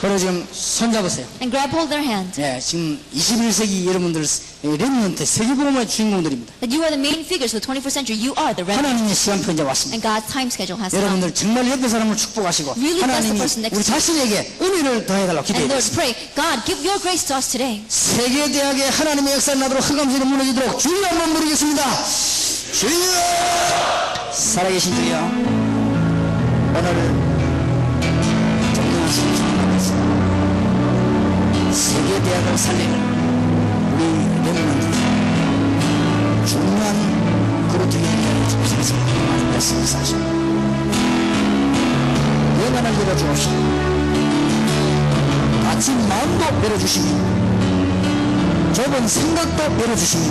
그리고 지금 손잡으세요. And grab hold of their hand. 예, 지금 21세기 여러분들 렘넌트 세계복음의 주인공들입니다. That you are the main figures for the 21st century. You are the remnant. 하나님의 시간표가 왔습니다. And God's time schedule has come. 여러분들 정말 옆에 사람을 축복하시고 Really bless the 하나님이 person next 우리 to you. 자신에게 은혜를 더해달라고 And Lord, 기도해드립니다. pray, God, give your grace to us today. 세계대학의 하나님의 역사를 나도록 흑암세를 무너지도록 주여 한번 부르겠습니다. 주여! 살아계신 주여, 오늘 존경하신 주님 앞에서 세계대학을 살리는 우리 렘넌트 중요한 그룹들이 되게 주셔서 아주 말씀을 하시고 영안을 열어주옵시고 다친 마음도 열어주시며 좁은 생각도 열어주시며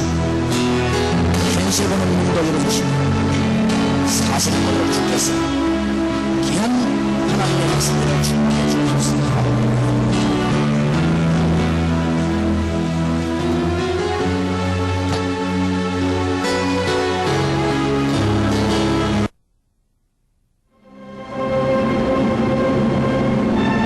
현실 보는 눈도 열어주시며 사실을 보도록 주께서 귀한